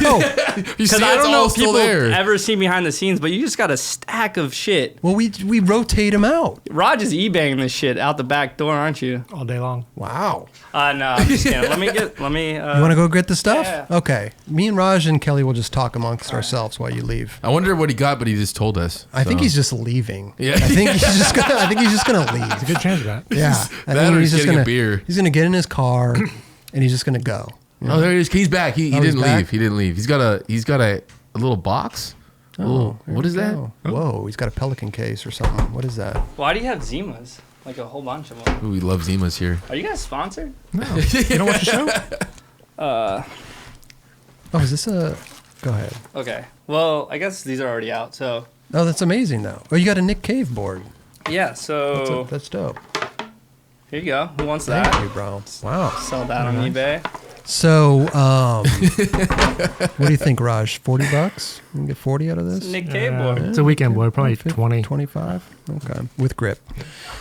No. You Because see, I it's don't know all if still people there. ever see behind the scenes, but you just got a stack of shit. Well, we rotate them out. Raj is eBaying this shit out the back door, aren't you? All day long. Wow. No, I'm just kidding. Let me. You want to go get the stuff? yeah. Okay. Me and Raj and Kelly will just talk amongst ourselves while you leave. I wonder what he got, but he just told us. I think so. he's just leaving. Yeah. I think he's just gonna leave. Good chance of that. Yeah. I That think or he's just getting a gonna beer. He's gonna get in his car and he's just gonna go. Oh, there he is. He's back. He Oh, he's didn't back? leave. He didn't leave. He's got a little box. Oh, what is that? Oh. Whoa, he's got a Pelican case or something. What is that? Why do you have Zimas? Like a whole bunch of them. Ooh, we love Zimas here. Are you guys sponsored? You don't watch the show? Oh, is this a? Go ahead. Okay. Well, I guess these are already out. So Oh, that's amazing though. Oh, you got a Nick Cave board. yeah. So That's dope. here you go. Who wants Thank that? you, bro. Wow. Sell that on eBay. So, what do you think, Raj? $40? You can get 40 out of this? Nick Cave board. It's a weekend boy. Probably 20. 25? Okay. With grip.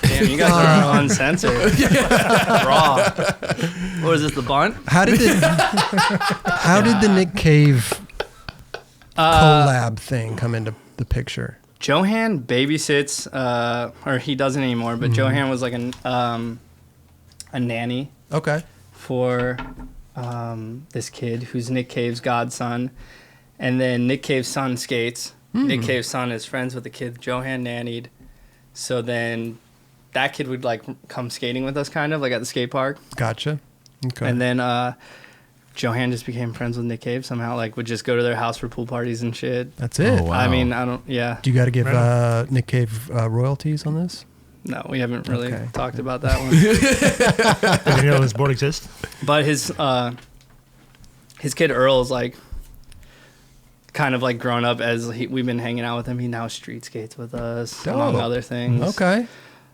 Damn, you guys are uncensored. Raw. What is this? The bunt? How did the Nick Cave collab thing come into the picture? Johan babysits, or he doesn't anymore. But Johan was like a nanny Okay. for this kid who's Nick Cave's godson. And then Nick Cave's son skates. Nick Cave's son is friends with the kid Johan nannied. So then that kid would like come skating with us kind of like at the skate park. Gotcha. Okay. And then Johan just became friends with Nick Cave somehow, like would just go to their house for pool parties and shit. That's it. Oh, wow. I mean, I don't, yeah. Do you got to give Nick Cave royalties on this? No, we haven't really Okay. talked about that one. Did you know this board exists? But his kid Earl is like kind of like grown up as we've been hanging out with him. He now street skates with us, among Dope. other things. Okay.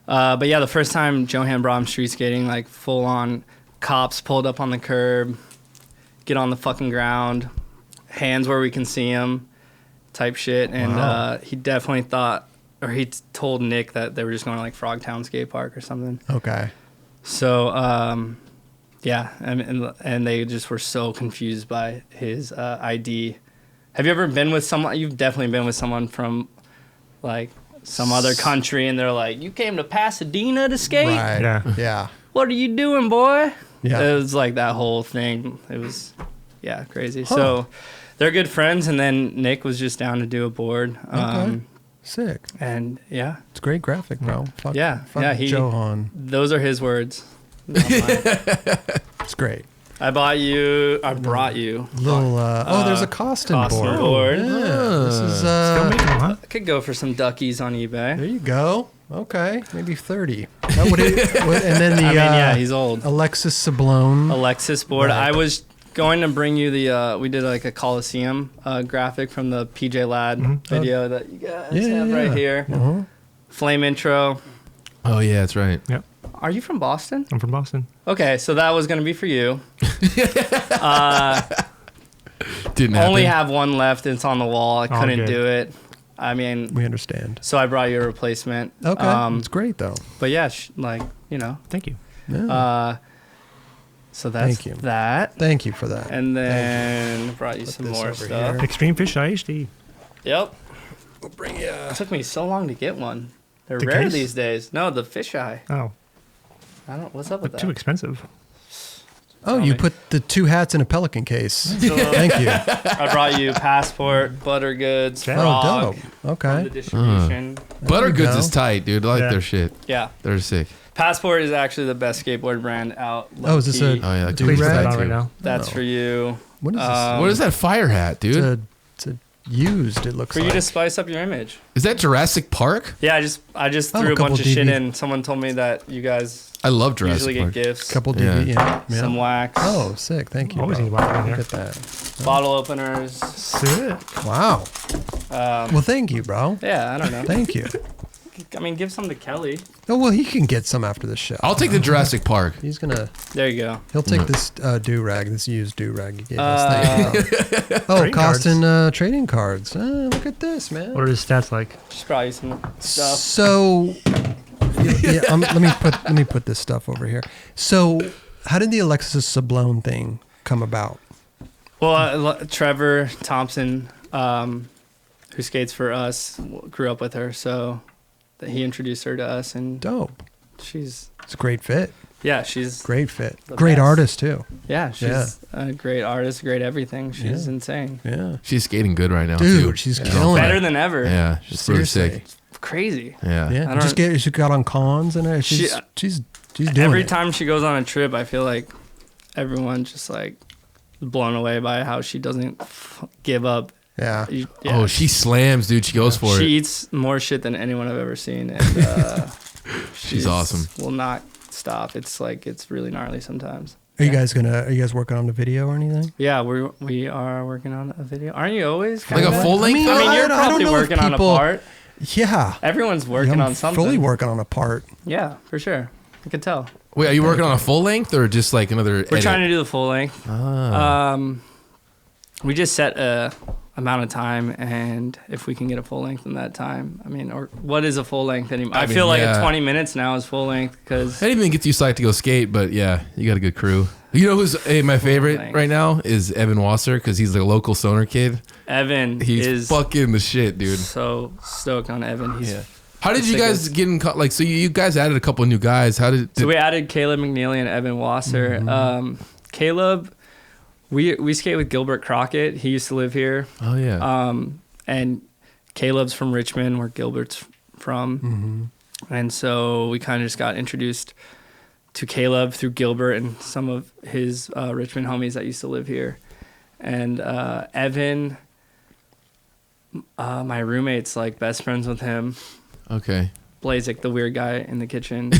But yeah, the first time Johan brought him street skating, like full on cops pulled up on the curb, get on the fucking ground, hands where we can see him, type shit. And Wow. he definitely thought, or he told Nick that they were just going to like Frogtown Skate Park or something. Okay. So, yeah, and they just were so confused by his ID. Have you ever been with someone? You've definitely been with someone from like some other country, and they're like, "You came to Pasadena to skate? Right. Yeah. Yeah. What are you doing, boy?" Yeah. It was like that whole thing. It was, yeah, crazy. So they're good friends, and then Nick was just down to do a board. Okay. Sick. And yeah, It's a great graphic, bro. Fuck, Yeah, fuck yeah, Johan. those are his words. Not mine. It's great. I brought you. Little. There's a Koston Koston board. board. Yeah. This is. Still making them, huh? I could go for some duckies on eBay. There you go. Okay, maybe 30. That would and then the I mean, yeah, he's old. Alexis Sablone. Alexis board. Right. I was going to bring you the. We did like a Coliseum graphic from the PJ Ladd video that you guys have right here. Flame intro. Oh yeah, that's right. Yep. Are you from Boston? I'm from Boston. Okay, so that was gonna be for you. Didn't Only happen. have one left. It's on the wall. I couldn't good. do it. I mean, We understand. so I brought you a replacement. Okay, it's great though. But yeah, like you know. Thank you. Yeah. So that's Thank you. that. Thank you for that. And then brought you Put some this more over stuff. here. Extreme Fish HD. Yep. We'll bring you. It took me so long to get one. They're The rare case? these days. No, the fisheye. Oh, I don't. What's up with but too that? expensive. Oh, Tell you me. put the 2 hats in a pelican case. So, Thank you. I brought you passport, butter goods, Oh, frog. Oh, dope. from Okay. The distribution. Butter we Goods go. is tight, dude. I like Yeah. their shit. Yeah. They're sick. Passport is actually the best skateboard brand out. Oh, is this a low-key. Oh yeah, Do Please put rag? that on too. right now. That's Oh. for you. What is this? What is that fire hat, dude? It's a used, it looks For you like. to spice up your image. Is that Jurassic Park? Yeah, I just Oh, threw a a bunch couple of shit DVD. in. Someone told me that you guys I love Jurassic usually Park. get gifts. Couple Yeah. DVD, yeah. Some wax. Oh, sick. Thank you. Always bro. need wax in Look here. at that. Bottle openers. Sick. Wow. Well, thank you, bro. Yeah, I don't know. Thank you. I mean, give some to Kelly. Oh, well, he can get some after the show. I'll take the Jurassic Park. He's gonna. There you go. He'll take this do-rag, this used do-rag you gave us. Thank you, bro. Oh, Trading cards. Koston trading cards. Look at this, man. What are his stats like? Just brought you some stuff. So, let me put this stuff over here. So, how did the Alexis Sablone thing come about? Well, Trevor Thompson, who skates for us, grew up with her, so he introduced her to us, and Dope. she's It's a great fit. she's Great fit. The Great best. artist too. she's a great artist, great everything. She's Yeah. insane, Yeah. She's skating good right now, Dude, too. she's Yeah. killing better it. than ever. Yeah, she's really Seriously. sick. Crazy. Yeah. Yeah. I don't- She got on cons and she's doing Every it. time she goes on a trip, I feel like everyone just like blown away by how she doesn't give up. Yeah. Yeah. Oh, she slams, dude. She goes for She it. eats more shit than anyone I've ever seen, and She's awesome. Will not stop. It's like it's really gnarly sometimes. Are you guys working on the video or anything? Yeah, we are working on a video. Aren't you always? Like a kinda? full length? I mean, I you're don't probably know if working on a people- part. Yeah. Everyone's working I'm on something. fully working on a part. Yeah, for sure. I could tell. Wait, are you working on a full length or just like another? We're trying to do the full length. Ah. We just set a amount of time, and if we can get a full length in that time, I mean, or what is a full length anymore? I mean, feel like yeah. 20 minutes now is full length because That even gets you psyched to go skate, but yeah, you got a good crew. You know who's my favorite Thanks. right now is Evan Wasser because he's a local Sonar kid. Evan He's is fucking the shit, dude. so stoked on Evan. He's How did you guys get in? Like, so you guys added a couple new guys. How did? So we added Caleb McNeely and Evan Wasser. Caleb, we skate with Gilbert Crockett. He used to live here. Oh yeah. And Caleb's from Richmond, where Gilbert's from. And so we kind of just got introduced to Caleb through Gilbert and some of his Richmond homies that used to live here. And Evan, my roommate's like best friends with him. Okay. Blazek, the weird guy in the kitchen.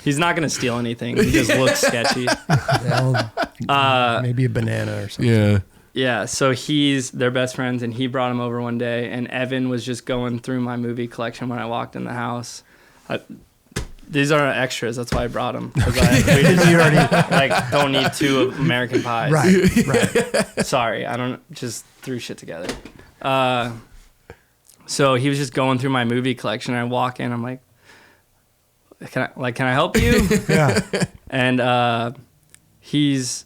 He's not going to steal anything. He just looks sketchy. Maybe a banana or something. Yeah. Yeah, so they're best friends, and he brought him over one day, and Evan was just going through my movie collection when I walked in the house. These are extras, that's why I brought them. Because we just don't need 2 American Pies. Right. Sorry, I don't just threw shit together. So he was just going through my movie collection. I walk in, I'm like, can I help you? Yeah. And he's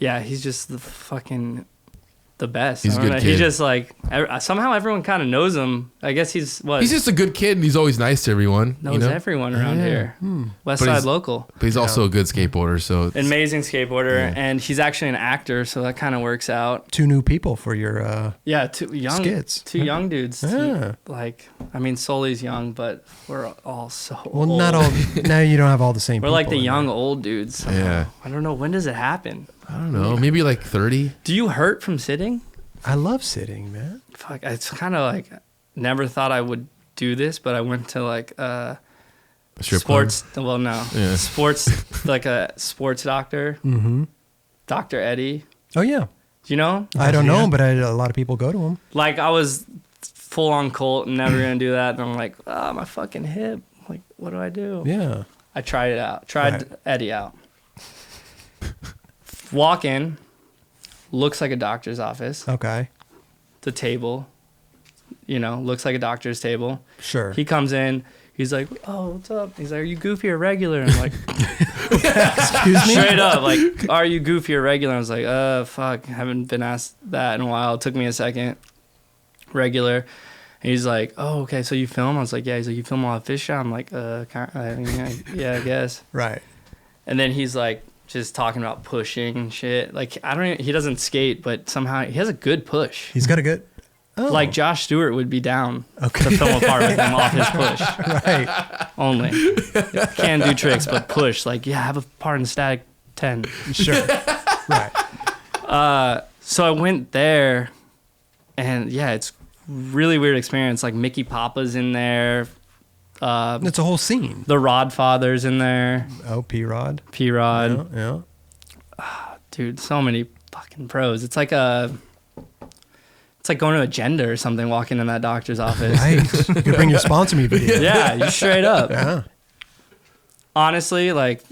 just the best. He's a I don't good know. kid. He just like somehow everyone kind of knows him. I guess he's just a good kid and he's always nice to everyone. knows you know? everyone around Yeah. here. West But Side he's- local. But he's also a good skateboarder. So it's- Amazing skateboarder, Yeah. and he's actually an actor, so that kind of works out. 2 new people for your Yeah, two young skits. two young dudes. Yeah. Sully's young, but we're all so Well, old. not all. Now you don't have all the same. We're like the people in young there. old dudes. Yeah. I don't know, when does it happen? I don't know, maybe like 30. Do you hurt from sitting? I love sitting, man. Fuck, it's kind of like never thought I would do this, but I went to like A strip club? sports. Well, no, Yeah. sports like a sports doctor, Mm-hmm. Dr. Eddie. Oh yeah. Do you know? I don't Yeah. know, but a lot of people go to him. Like I was full on cult, never gonna do that. And I'm like, my fucking hip. Like, what do I do? Yeah. I tried it out. Tried Right. Eddie out. Walk in. Looks like a doctor's office. Okay. The table, looks like a doctor's table. Sure. He comes in. He's like, "Oh, what's up?" He's like, "Are you goofy or regular?" And I'm like, Excuse me. straight up, like, "Are you goofy or regular?" I was like, fuck, haven't been asked that in a while. It took me a second. Regular. And he's like, "Oh, okay, so you film?" I was like, "Yeah." He's like, "You film a lot of fish shot?" I'm like, yeah, I guess. Right. And then he's like, just talking about pushing and shit. Like, he doesn't skate, but somehow he has a good push. He's got a good. Oh. Like Josh Stewart would be down Okay. to film a part with him off his push Right. only. Can't do tricks, but push. Like, yeah, have a part in Static 10. Sure. Right. So I went there, and yeah, it's really weird experience. Like Mickey Papa's in there. It's a whole scene. The Rod Father's in there. Oh, P-Rod. P-Rod. Yeah. Dude, so many fucking pros. It's like going to Agenda or something, walking in that doctor's office. Right. You could bring your sponsor me video. Yeah, you straight up. Yeah. Honestly, like,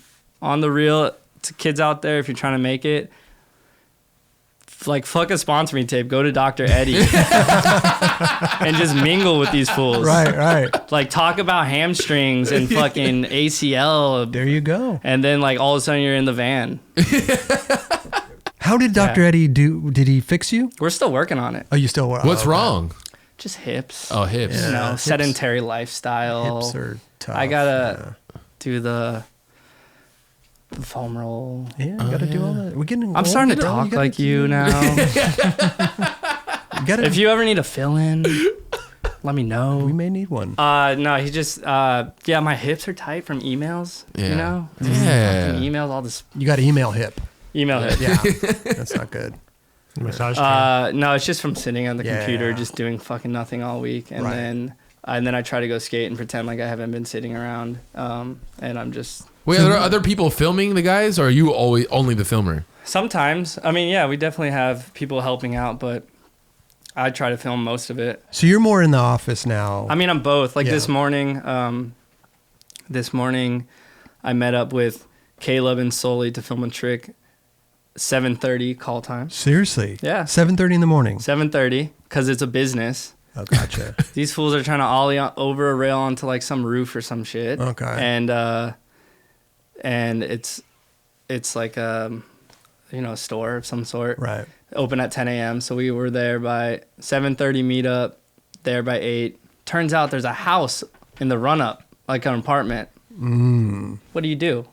on the real, to kids out there, if you're trying to make it, like, fuck a sponsor me tape. Go to Dr. Eddie and just mingle with these fools. Right. Like, talk about hamstrings and fucking ACL. There you go. And then, like, all of a sudden you're in the van. How did Dr. Eddie do? Did he fix you? We're still working on it. Oh, you still. What's okay. wrong? Just hips. Oh, hips. Yeah. hips- Sedentary lifestyle. Hips are tough. I gotta do the foam roll. Yeah, you gotta do all that. We're getting. I'm starting to talk gotta like you now. You gotta, If you ever need a fill-in, let me know. we may need one. No, he just, my hips are tight from emails. Yeah. You know? Yeah. Fucking emails, all this You got to email hip. email hip. Yeah, that's not good. Massage chair. No, it's just from sitting on the Yeah. computer, just doing fucking nothing all week, and Right. then I try to go skate and pretend like I haven't been sitting around, and I'm just Wait, are there other people filming the guys, or are you always only the filmer? sometimes. I mean, yeah, we definitely have people helping out, but I try to film most of it. So you're more in the office now. I mean, I'm both. Like Yeah. this morning, I met up with Caleb and Sully to film a trick. 7:30 call time. Seriously. Yeah. 7:30 in the morning. 7:30 because it's a business. Oh, gotcha. These fools are trying to ollie over a rail onto like some roof or some shit. Okay. And it's like a store of some sort. Right. Open at 10 a.m. So we were there by 7:30 meetup, there by 8. Turns out there's a house in the run up, like an apartment. What do you do?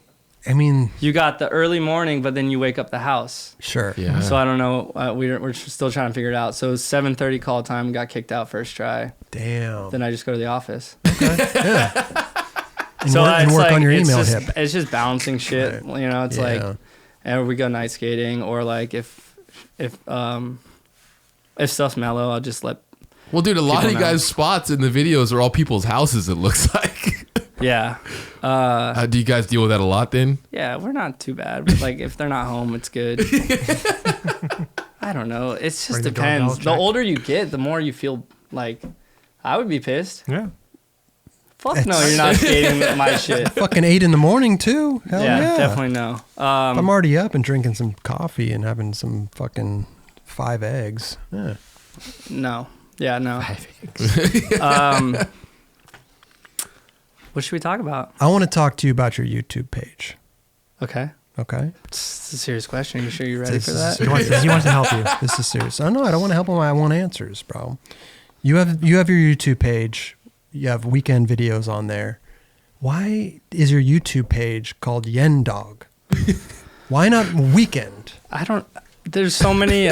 I mean, You got the early morning, but then you wake up the house. sure. Yeah. So I don't know. We're still trying to figure it out. So 7:30 call time, got kicked out first try. Damn. Then I just go to the office. Yeah. And So work, and it's work like, on your it's email just, hip. It's just balancing shit. Right. You know, it's Yeah. like, and we go night skating, or like if stuff's mellow, I'll just let. Well, dude, a lot of you People know. guys' spots in the videos are all people's houses, it looks like. Yeah. Do you guys deal with that a lot then? Yeah, we're not too bad. But like if they're not home, it's good. I don't know. It just Bring the depends. doorbell The check. older you get, the more you feel like I would be pissed. Yeah. Fuck no, you're not skating my shit. Fucking 8 in the morning too. Hell yeah. Definitely no. I'm already up and drinking some coffee and having some fucking 5 eggs. Yeah. No. Yeah, no. What should we talk about? I want to talk to you about your YouTube page. Okay. Okay. It's a serious question. Are you sure you're ready This for is that? He wants to help you. This is serious. I know. I don't want to help him. I want answers, bro. You have your YouTube page. You have weekend videos on there. Why is your YouTube page called Yen Dog? Why not Weekend? I don't. There's so many.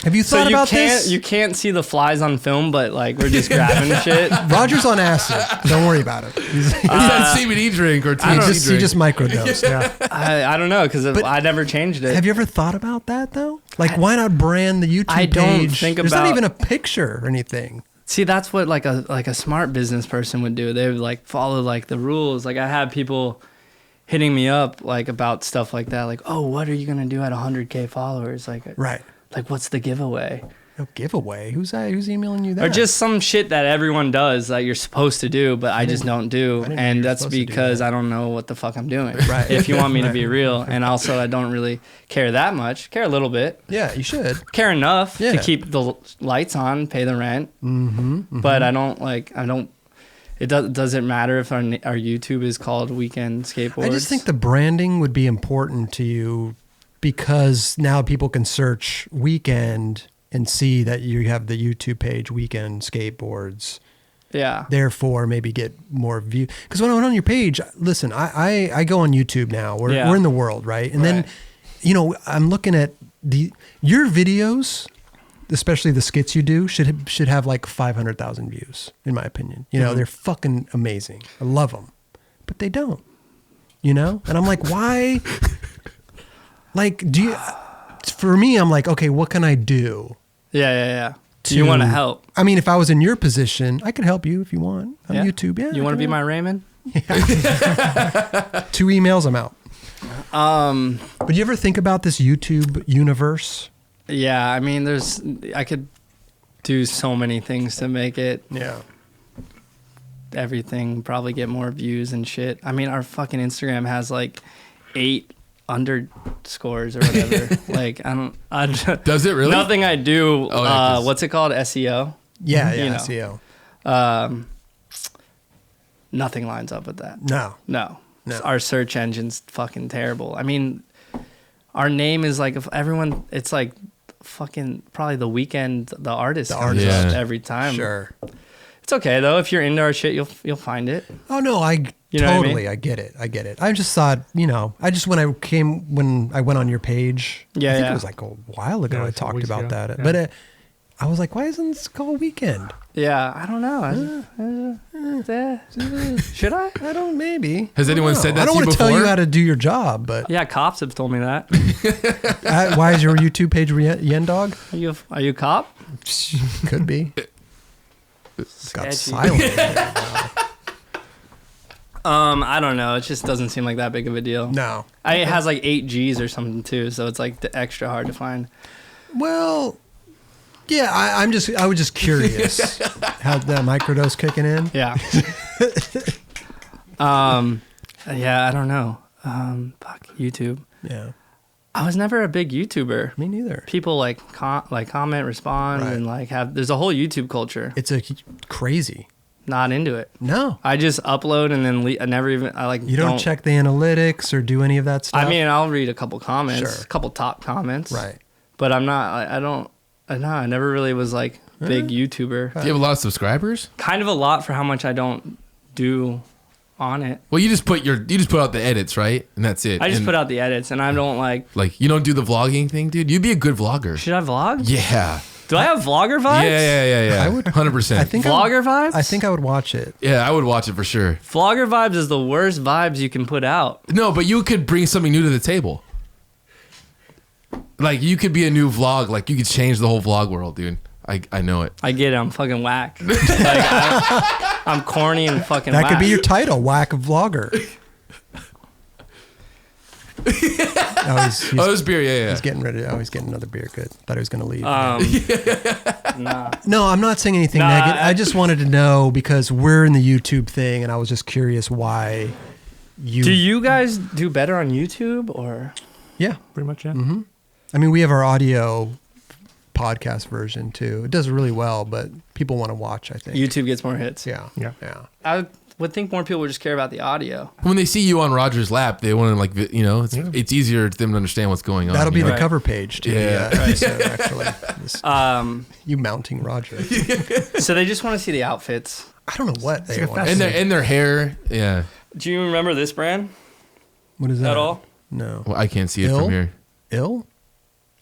Have you So thought you about can't this? you can't see the flies on film, but like we're just grabbing shit. Roger's on acid. Don't worry about it. Is that CBD drink or he THC drink? just microdosed. Yeah. I don't know because But I never changed it. Have you ever thought about that though? Like, why not brand the YouTube I don't page? think There's not about- even a picture or anything. See, that's what like a smart business person would do. They would like follow like the rules. Like I have people hitting me up like about stuff like that. Like, oh, what are you gonna do at 100K followers? Like, Right. Like, what's the giveaway? No giveaway. Who's emailing you that? Or just some shit that everyone does that you're supposed to do, but I just don't do. And that's because I don't know what the fuck I'm doing. Right. If you want me to be real. And also, I don't really care that much. Care a little bit. Yeah, you should. Care enough Yeah. to keep the lights on, pay the rent. Mm-hmm. But I don't. It doesn't matter if our YouTube is called Weekend Skateboards. I just think the branding would be important to you because now people can search Weekend and see that you have the YouTube page Weekend Skateboards. Yeah. Therefore, maybe get more view. Because when I went on your page, listen, I go on YouTube now. We're in the world, right? And then, I'm looking at your videos, especially the skits you do, should have like 500,000 views, in my opinion. They're fucking amazing. I love them, but they don't. And I'm like, why? Like, for me, I'm like, okay, what can I do? Yeah. You want to help. I mean, if I was in your position, I could help you if you want on YouTube. Yeah. You want to be my Raymond? 2 emails, I'm out. But you ever think about this YouTube universe? Yeah. I mean, I could do so many things to make it. Yeah. Everything, probably get more views and shit. I mean, our fucking Instagram has like 8 underscores or whatever. Like, Does it really? Nothing I do. Oh, What's it called? SEO. Yeah, You know. SEO. Nothing lines up with that. No. Our search engine's fucking terrible. I mean, our name is like, if everyone, it's like fucking probably The Weeknd, the artist comes up every time. Sure. It's okay though. If you're into our shit, you'll find it. Oh no, I get it. I just thought, when I went on your page, I think it was like a while ago I talked about that. Yeah. But I was like, why isn't this called Weekend? Yeah, I don't know. Should I? I don't. Maybe. Has anyone said that? I don't want to tell you how to do your job, but yeah, cops have told me that. Why is your YouTube page Yen Dog? Are you a cop? Could be. Got Sketchy. silent. I don't know. It just doesn't seem like that big of a deal. No. It has like 8 G's or something too, so it's like extra hard to find. Well, yeah. I was just curious how that microdose kicking in. Yeah. Yeah. I don't know. Fuck YouTube. Yeah. I was never a big YouTuber. Me neither. People like comment, respond, and like there's a whole YouTube culture. It's crazy. Not into it. No. I just upload and then You don't check the analytics or do any of that stuff? I mean, I'll read a couple comments, Sure. a couple top comments. Right. But I'm not, I never really was like big YouTuber. Do you have a lot of subscribers? Kind of a lot for how much I don't do on it. Well, you just put out the edits, right? And that's it. I just put out the edits and I don't like you don't do the vlogging thing, dude? You'd be a good vlogger. Should I vlog? Yeah. Do I have vlogger vibes? Yeah. I would 100%. I think vlogger vibes? I think I would watch it. Yeah, I would watch it for sure. Vlogger vibes is the worst vibes you can put out. No, but you could bring something new to the table. Like, you could be a new vlog. Like, you could change the whole vlog world, dude. I know it. I get it. I'm fucking whack. Like, I'm corny and fucking That whack. could be your title, Whack Vlogger. It's beer, yeah. He's getting ready. He's getting another beer. Good. Thought he was going to leave. Nah. No, I'm not saying anything negative. I just wanted to know because we're in the YouTube thing, and I was just curious why you. Do you guys do better on YouTube or? Yeah, Pretty much, yeah. Mm-hmm. I mean, we have our audio podcast version too. It does really well, but people want to watch, I think. YouTube gets more hits. Yeah. I would think more people would just care about the audio. When they see you on Roger's lap, they want to it's easier for them to understand what's going on. That'll be the Right. cover page to the episode, actually. You mounting Roger. So they just want to see the outfits. I don't know what they want. And their hair, yeah. Do you remember this brand What is that? at all? No. Well, I can't see it from here. Ill?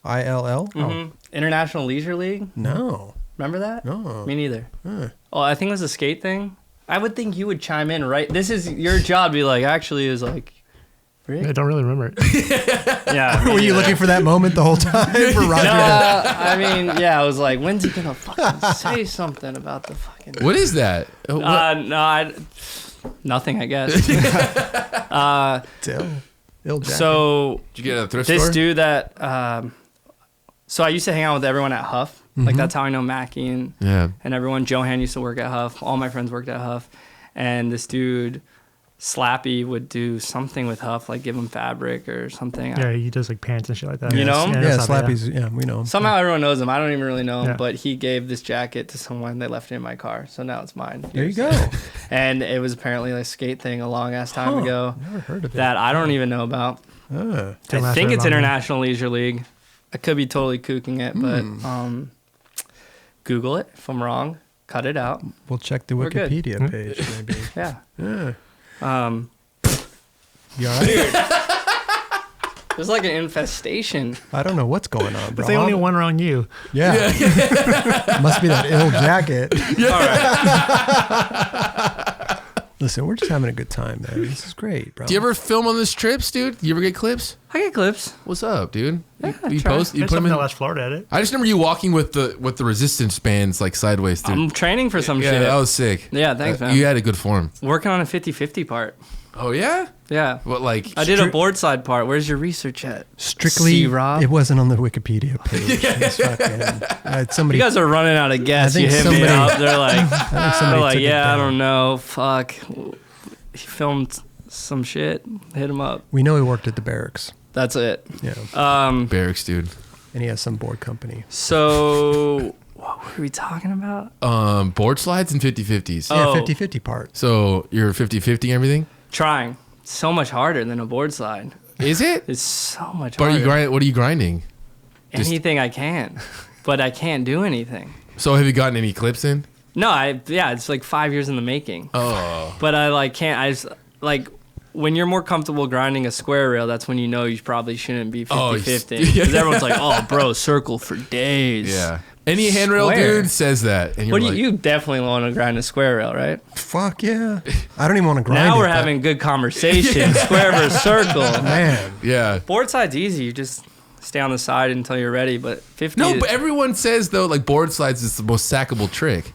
ILL? Mm-hmm. International Leisure League? No. Remember that? No. Me neither. Huh. Oh, I think it was a skate thing. I would think you would chime in, right? This is your job to be like, actually, is like, Rick? I don't really remember it. Yeah. Were you looking for that moment the whole time for Roger? I mean, yeah, I was like, when's he gonna fucking say something about the fucking... What is that? No, Nothing, I guess. Ill jacket. So Did you get it at a thrift this store? dude that so I used to hang out with everyone at Huff. Like that's how I know Mackie and everyone. Johan used to work at Huff. All my friends worked at Huff. And this dude, Slappy, would do something with Huff, like give him fabric or something. Yeah, he does like pants and shit like that. You know him? Yeah, that's not bad. Slappy's. Yeah, we know him. Somehow everyone knows him. I don't even really know him, Yeah. but he gave this jacket to someone. They left it in my car, so now it's mine. There you go. And it was apparently a skate thing a long ass time ago Never heard of it. that I don't even know about. Didn't I last think very it's long, International Leisure League. I could be totally kooking it, but Google it. If I'm wrong, cut it out. We'll check the We're good. Wikipedia page, maybe. Yeah. Yeah. There's You all right? like an infestation. I don't know what's going on, bro. It's the only one around you. Yeah. Must be that ill jacket. All right. Listen, we're just having a good time, man. This is great, bro. Do you ever film on these trips, dude? You ever get clips? I get clips. What's up, dude? Yeah, you try. post? You There's put them something in? that lets Florida at it. I just remember you walking with the resistance bands like sideways, dude. I'm training for some yeah, shit. that was sick. Yeah, thanks, man. You had a good form. Working on a 50-50 part. Oh yeah? Yeah. What like? I did a board slide part. Where's your research at? Strictly, C-Rob? it wasn't on the Wikipedia page. It's fucking, somebody, You guys are running out of gas. I You think hit me somebody- up. They're like, I think they're somebody like, took it yeah, I down. don't know. Fuck. He filmed some shit. Hit him up. We know he worked at the Berrics. That's it. Yeah. Barracks, dude. And he has some board company. So, what were we talking about? Board slides and 50-50s. Oh. Yeah, 50-50 part. So you're 50-50 everything? Trying. So much harder than a board slide. Is it? It's so much But harder. what are you grinding? Just- Anything I can. But I can't do anything. So have you gotten any clips in? No, it's like 5 years in the making. Oh. But I can't. I just, when you're more comfortable grinding a square rail, that's when you know you probably shouldn't be 50-50. Because everyone's like, oh, bro, circle for days. Yeah. Any handrail Square. dude says that. And you're What do like, you definitely want to grind a square rail, right? Fuck yeah. I don't even want to grind Now it, we're but- having good conversation. Square versus circle. Man. yeah. Board side's easy. You just stay on the side until you're ready. But 50 No, is- but everyone says, though, like board slides is the most sackable trick.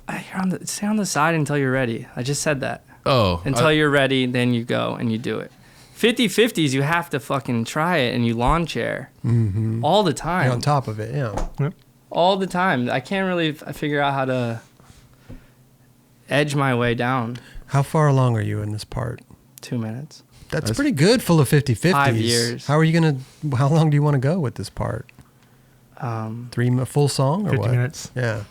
stay on the side until you're ready. I just said that. Oh. Until you're ready, then you go and you do it. 50-50s, you have to fucking try it and you lawn chair all the You're time. on top of it, yeah. All the time. I can't really figure out how to edge my way down. How far along are you in this part? 2 minutes. That's pretty good, full of 50-50s. 5 years. How long do you want to go with this part? A full song or 50 what? minutes. Yeah.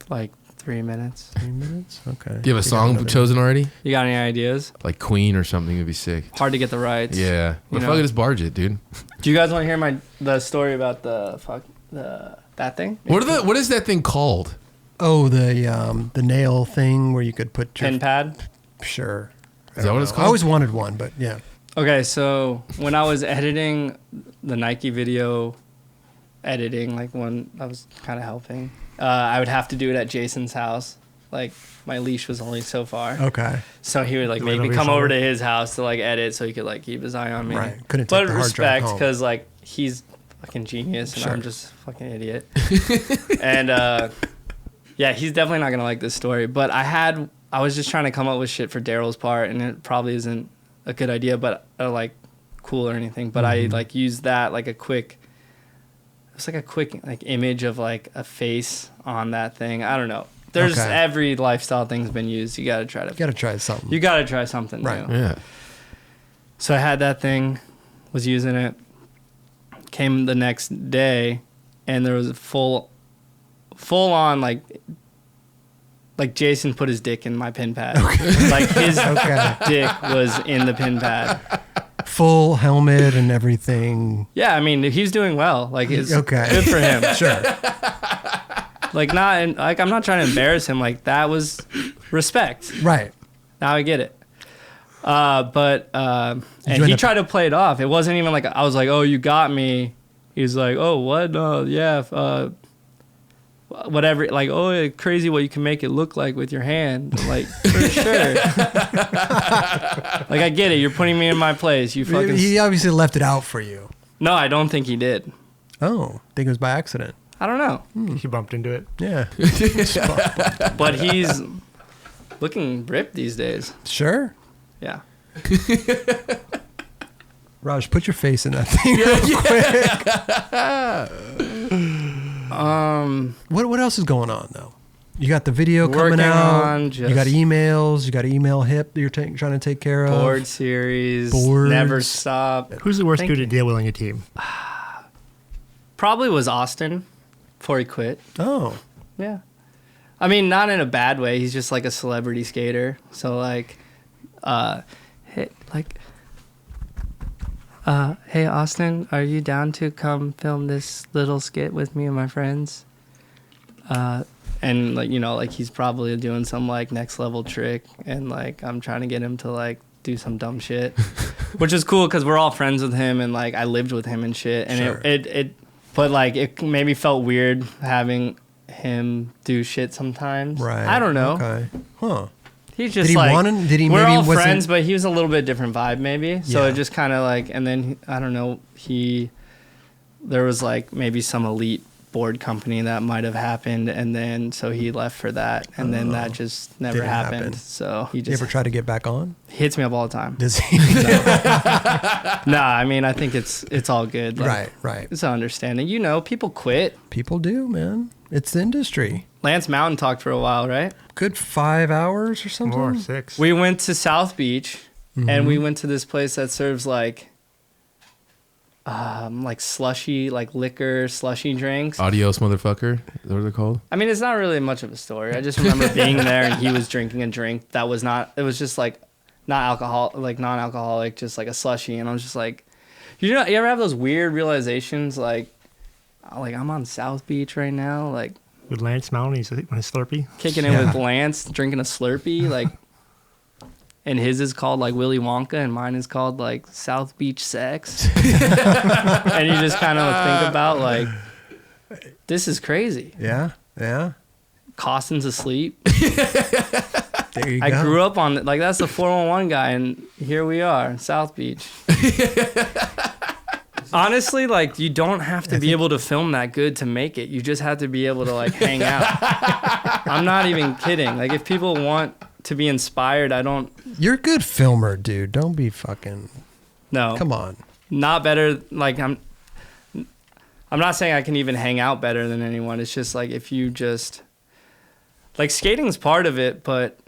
Like 3 minutes. 3 minutes? Okay. Do you have a got song another- chosen already? You got any ideas? Like Queen or something would be sick. Hard to get the rights. Yeah. You Well, know. fuck it, just barge it, dude. Do you guys want to hear the story about that thing? What is that thing called? Oh, the nail thing where you could put your... Pin pad? Sure. Is that what it's I called? always wanted one, but yeah. Okay, so when I was editing the Nike video editing, like when I was kind of helping, I would have to do it at Jason's house. Like my leash was only so far. Okay. So he would like Right make me over your come over shoulder. to his house to like edit so he could like keep his eye on me. Right. Couldn't But take the hard drive respect home. because like he's fucking genius and Sure. I'm just fucking idiot. And yeah, he's definitely not gonna like this story. But I was just trying to come up with shit for Daryl's part, and it probably isn't a good idea, but like cool or anything. But I like used that like a quick. It was like a quick like image of like a face on that thing. I don't know. There's Okay. every lifestyle thing's been used. You gotta try to. You got to try something. You gotta try something Right. new. Yeah. So I had that thing, was using it. Came the next day, and there was a full on like Jason put his dick in my pin pad. Like his dick was in the pin pad. Full helmet and everything. Yeah, I mean he was doing well. Like it's Okay. good for him. Sure. Like I'm not trying to embarrass him. Like that was respect. Right. Now I get it. But and you he end up- tried to play it off. It wasn't even like I was like, "Oh, you got me." He was like, "Oh, what? Yeah, whatever." Like, "Oh, crazy what you can make it look like with your hand." I'm like, for sure. Like I get it. You're putting me in my place. You fucking. He obviously left it out for you. No, I don't think he did. Oh, I think it was by accident. I don't know. He bumped into it. Yeah. But he's looking ripped these days. Sure. Yeah. Raj, put your face in that thing real quick. What else is going on though? You got the video coming out. You got emails. You got email hip that you're trying to take care of. Board series. Boards. Never stop. Who's the worst dude to deal with on your team? Probably was Austin before he quit. Oh. Yeah. I mean, not in a bad way. He's just like a celebrity skater. So like, hey Austin, are you down to come film this little skit with me and my friends? And like, you know, like he's probably doing some like next level trick, and like I'm trying to get him to like do some dumb shit, which is cool because we're all friends with him, and like I lived with him and shit, and sure. but like it maybe felt weird having him do shit sometimes. Right. I don't know. Okay. Huh. He's just Did he like, want him? Did he we're maybe all wasn't- friends, but he was a little bit different vibe maybe. So Yeah. it just kind of like, and then I don't know, there was like maybe some elite board company that might have happened, and then so he left for that, and then that just never Didn't happened. happen. So he You just ever try to get back on? hits me up all the time. Does he? Nah, I mean I think it's all good. Like, Right. It's an understanding. You know, people quit. People do, man. It's the industry. Lance Mountain talked for a while, right? Good 5 hours or something. Or 6. We went to South Beach, and we went to this place that serves like slushy, like liquor, slushy drinks. Adios, motherfucker. Is that what they're called? I mean, it's not really much of a story. I just remember being there and he was drinking a drink that was not, it was just like not alcohol, like non-alcoholic, just like a slushy. And I was just like, you ever have those weird realizations like I'm on South Beach right now, like With Lance Mountain, he's on his Slurpee. kicking it with Lance, drinking a Slurpee, like, and his is called like Willy Wonka, and mine is called like South Beach Sex. And you just kind of think about like, this is crazy. Yeah. Koston's asleep. There you go. I grew up on like that's the 411 guy, and here we are in South Beach. Honestly, like you don't have to be able to film that good to make it. You just have to be able to like hang out. I'm not even kidding. Like if people want to be inspired, You're a good filmer, dude. Don't be fucking. No. Come on. Not better. Like I'm not saying I can even hang out better than anyone. It's just like if you just like skating's part of it, but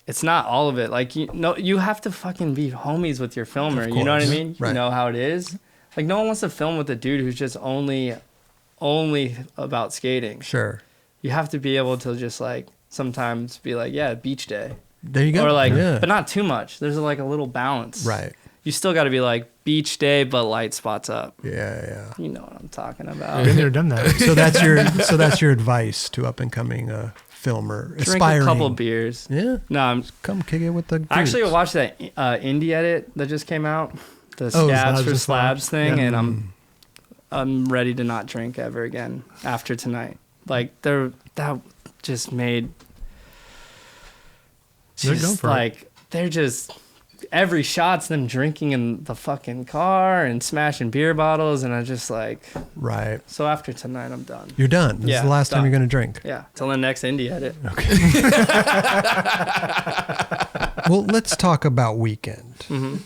it's not all of it. Like you have to fucking be homies with your filmer. You know what I mean? Right. You know how it is. Like no one wants to film with a dude who's just only about skating. Sure. You have to be able to just like sometimes be like, yeah, beach day. There you go. Or like, yeah. but not too much. There's like a little balance. Right. You still got to be like beach day, but light spots up. Yeah. You know what I'm talking about. Been there, done that. So that's your advice to up and coming filmer, Drink aspiring. a couple beers. Yeah. No, I'm Come kick it with the. I actually groups. watched that indie edit that just came out, the Oh, Scabs Slabs for and Slabs Slabs. thing, Yeah. and I'm ready to not drink ever again after tonight. Like that just made. They're going Just for it. like they're just every shot's them drinking in the fucking car and smashing beer bottles, and I just like. Right. So after tonight, I'm done. You're done. This is the last time done. you're gonna drink. Yeah, till the next indie edit. Okay. Well, let's talk about Weekend. Mm-hmm.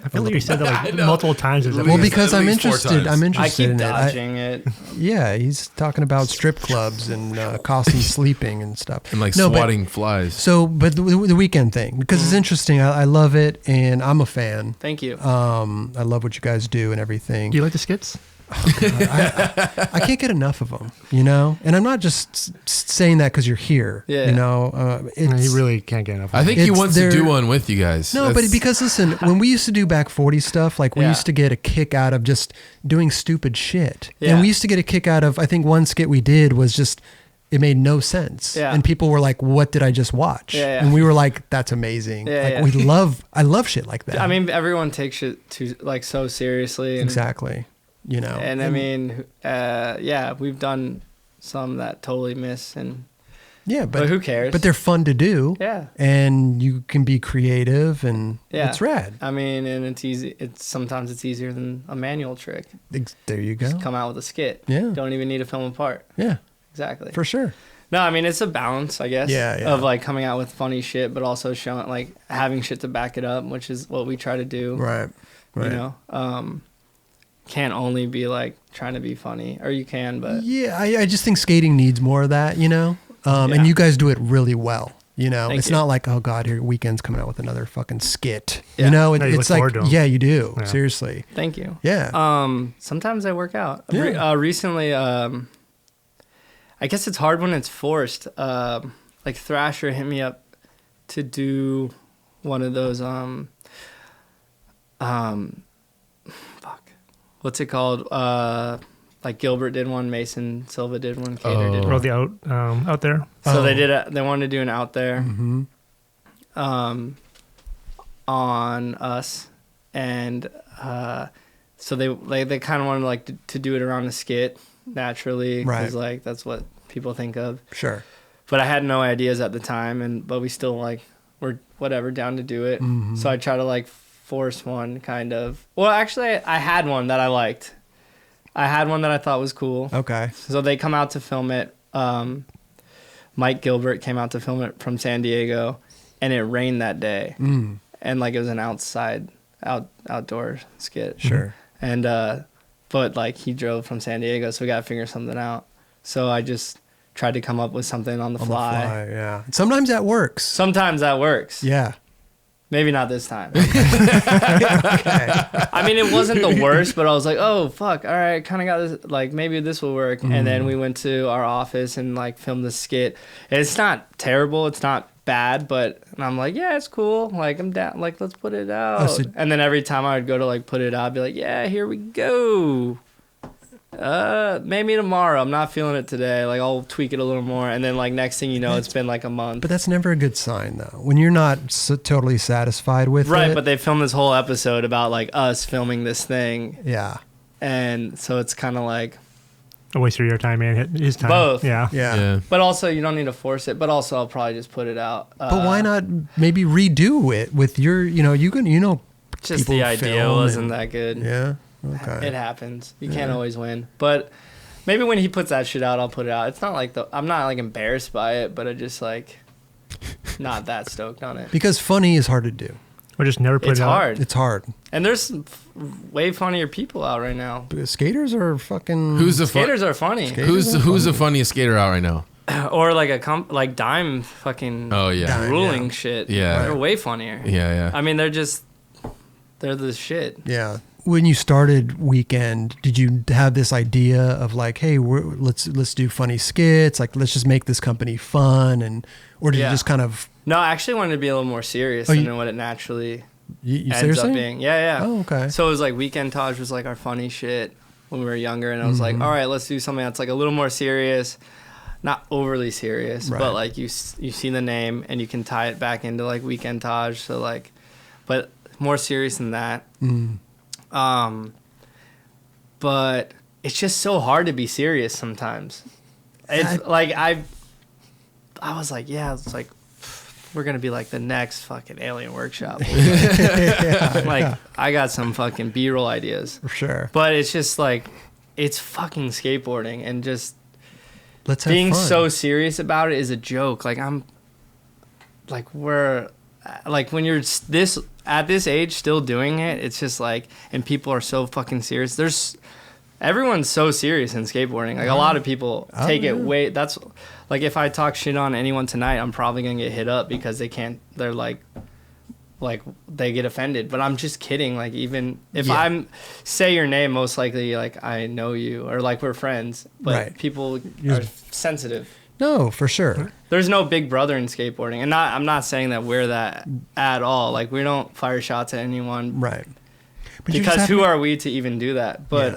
I feel like you said that like multiple times. This Well, Well, episode. because At I'm least 4 interested. times. I'm I interested keep in it. dodging it. Yeah, he's talking about strip clubs and Koston sleeping and stuff. And like No, but- swatting flies. So, but the Weekend thing, because it's interesting. I love it, and I'm a fan. Thank you. I love what you guys do and everything. Do you like the skits? I can't get enough of them, you know. And I'm not just saying that because you're here. Yeah. You know, it's, You really can't get enough. I think he it's wants to their- do one with you guys. No, but That's- because listen, when we used to do back 40 stuff, like we Yeah. used to get a kick out of just doing stupid shit. Yeah. And we used to get a kick out of, I think one skit we did was just, it made no sense. Yeah. And people were like, what did I just watch? Yeah, yeah. And we were like, that's amazing. Yeah, like yeah. I love shit like that. I mean, everyone takes shit too like so seriously. And, exactly. You know, And I mean, yeah, we've done some that totally miss, and yeah, but who cares? But they're fun to do. Yeah. And you can be creative and Yeah. it's rad. I mean, and it's easy. Sometimes it's easier than a manual trick. There you go. Just come out with a skit. Yeah. Don't even need to film a part. Yeah, Exactly. for sure. No, I mean, it's a balance, I guess. Yeah. Of like coming out with funny shit, but also showing like having shit to back it up, which is what we try to do. Right. You know, can't only be like trying to be funny, or you can, but Yeah, I just think skating needs more of that, you know? And you guys do it really well. You know, Thank it's you. not like, oh God, here Weekend's coming out with another fucking skit. Yeah. You know, No, you it's look like, forward to 'em. yeah, you do. Yeah. Seriously. thank you. Yeah. Sometimes they work out. Yeah. Recently, I guess it's hard when it's forced. Like Thrasher hit me up to do one of those fuck, what's it called? Like Gilbert did one, Mason Silva did one, Cater did Or one. the out there. So they wanted to do an out there Mm-hmm. on us, and so they kind of wanted like to do it around a skit naturally, because Right. like that's what people think of. Sure. But I had no ideas at the time, but we still like were whatever down to do it. Mhm. So I try to like force one kind of. Well, actually, I had one that I liked. I had one that I thought was cool. Okay. So they come out to film it. Mike Gilbert came out to film it from San Diego, and it rained that day, and like it was an outdoor skit. Sure. And but like he drove from San Diego, so we gotta figure something out. So I just tried to come up with something on the fly. Yeah. Sometimes that works. Sometimes that works. Yeah. Maybe not this time. Okay. I mean, it wasn't the worst, but I was like, oh, fuck. All right, kind of got this. Like, maybe this will work. And then we went to our office and, like, filmed the skit. And it's not terrible. It's not bad. But and I'm like, yeah, it's cool. Like, I'm down. Like, let's put it out. so- And then every time I would go to, like, put it out, I'd be like, yeah, here we go. Maybe tomorrow. I'm not feeling it today. Like, I'll tweak it a little more. And then, like, next thing you know, it's been, like, a month. But that's never a good sign, though. When you're not totally satisfied with it. Right, but they filmed this whole episode about, like, us filming this thing. Yeah. And so it's kind of like, A waste of your time and his time. Both. Yeah. Yeah. but also you don't need to force it. But also I'll probably just put it out. But why not maybe redo it with your, Just people the idea film wasn't and- that good. Yeah. Okay. It happens. You can't always win. But maybe when he puts that shit out, I'll put it out. It's not like I'm not like embarrassed by it, but I just like not that stoked on it. Because funny is hard to do. Or just never put It's it out. hard. It's hard. And there's way funnier people out right now. Skaters are fucking. Who's the Skaters are funny. who's the funniest skater out right now? Or like like Dime fucking Oh yeah, Dime. ruling Yeah. shit. Yeah. They're way funnier. yeah. I mean, they're the shit. Yeah. When you started Weekend, did you have this idea of like, hey, let's do funny skits, like let's just make this company fun, or did you Yeah. just kind of No, I actually wanted to be a little more serious than what it naturally you ends seriously? up being. Yeah. Oh, okay. So it was like Weekend Taj was like our funny shit when we were younger, and I was like, all right, let's do something that's like a little more serious, not overly serious, Right. but like you see the name and you can tie it back into like Weekend Taj. So like, but more serious than that. But it's just so hard to be serious sometimes. It's like I was like, yeah, it's like we're gonna be like the next fucking Alien Workshop. Like I got some fucking B-roll ideas, For sure. but it's just like it's fucking skateboarding, and just Let's have being fun. so serious about it is a joke. Like I'm like we're like when you're this at this age still doing it, it's just like, and people are so fucking serious. Everyone's so serious in skateboarding. Like a lot of people take it way. That's like if I talk shit on anyone tonight, I'm probably gonna get hit up because they can't. They're like they get offended. But I'm just kidding. Like even if I'm say your name, most likely like I know you or like we're friends. But Right. people You're- are sensitive. No, for sure. There's no big brother in skateboarding, and I'm not saying that we're that at all. Like we don't fire shots at anyone, Right. But you just because have who to- are we to even do that? But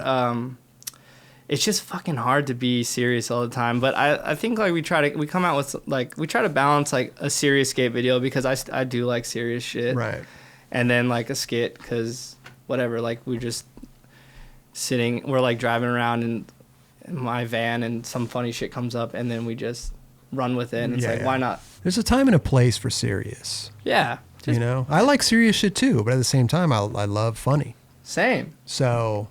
it's just fucking hard to be serious all the time. But I think like we try to balance like a serious skate video, because I do like serious shit, Right. and then like a skit because whatever, like we're just we're like driving around in my van and some funny shit comes up and then we just run with it, and it's why not? There's a time and a place for serious. Yeah, just I like serious shit too, but at the same time, I love funny. same. So,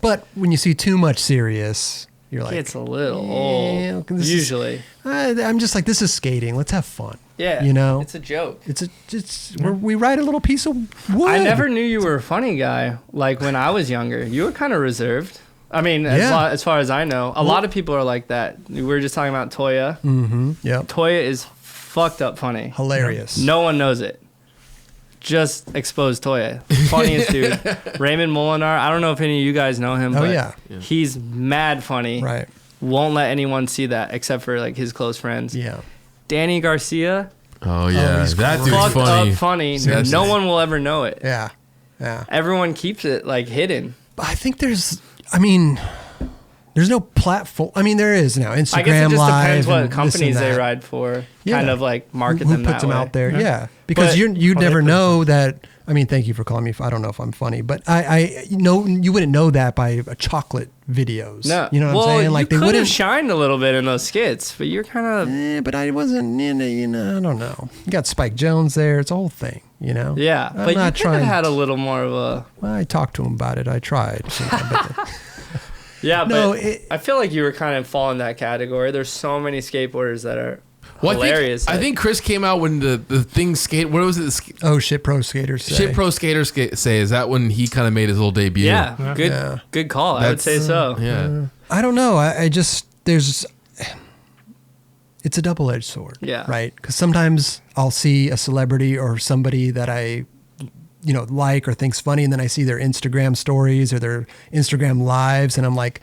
but when you see too much serious, You're like, It's a little Yeah, old. 'cause this is- Usually. I'm just like, this is skating. Let's have fun. Yeah. You know? It's a joke. We ride a little piece of wood. I never knew you were a funny guy. Like when I was younger, you were kind of reserved. I mean, as far as I know, a lot of people are like that. We were just talking about Toya. Mm-hmm. Yep. Toya is fucked up funny. Hilarious. No one knows it. Just expose Toya. Funniest dude. Raymond Molinar. I don't know if any of you guys know him, Oh, but yeah. he's mad funny. Right. Won't let anyone see that except for like his close friends. Yeah. Danny Garcia. Oh yeah, he's that dude's Fucked funny. up funny. Seriously. No one will ever know it. Yeah. Yeah. Everyone keeps it like hidden. I think there's no platform. I mean, there is now Instagram I guess it just Live. depends and what this companies and they that. ride for. Yeah. Kind of like market Who them puts that them way. out there? Yeah. Because But- you'd never know that. I mean, thank you for calling me. I don't know if I'm funny, but I know you wouldn't know that by chocolate videos. No, You know what I'm saying? Like you they could have wouldn't. shined a little bit in those skits, but you're kind of But I wasn't in it, I don't know. You got Spike Jones there. It's a whole thing, yeah. I'm But you not could have trying. had a little more of a Well, I talked to him about it. I tried. But yeah. No, But I feel like you were kind of fall in that category. There's so many skateboarders that are Well, hilarious. I think Chris came out when the thing skate. What was it? oh, shit, pro skaters say. Shit pro skaters say. Is that when he kind of made his little debut? yeah, good Yeah. good call. I would say so. Yeah. I don't know. I just it's a double-edged sword. Yeah. Right. Because sometimes I'll see a celebrity or somebody that I, like or think's funny, and then I see their Instagram stories or their Instagram lives, and I'm like,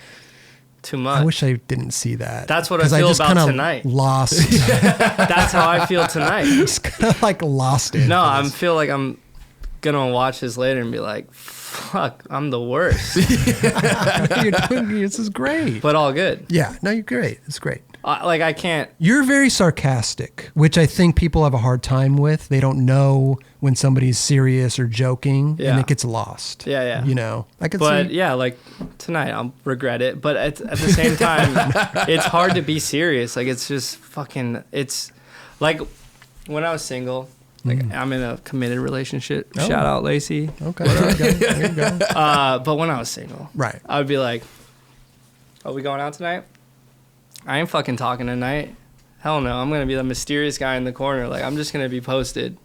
Too much. I wish I didn't see that. That's what I 'Cause feel just about kinda tonight. Lost. That's how I feel tonight. Just kind of like lost it. No, I feel like I'm gonna watch this later and be like, "Fuck, I'm the worst," This is great. but all good. Yeah. No, you're great. It's great. Like I can't. You're very sarcastic, which I think people have a hard time with. They don't know when somebody's serious or joking, Yeah. and it gets lost. Yeah, yeah. I could But see. yeah, like tonight, I'll regret it. But at the same time, it's hard to be serious. Like it's just fucking. It's like when I was single. Like I'm in a committed relationship. Oh. Shout out Lacey. Okay, there you go. There you go. But when I was single, Right. I would be like, "Are we going out tonight? I ain't fucking talking tonight. Hell no. I'm gonna be the mysterious guy in the corner. Like I'm just gonna be posted.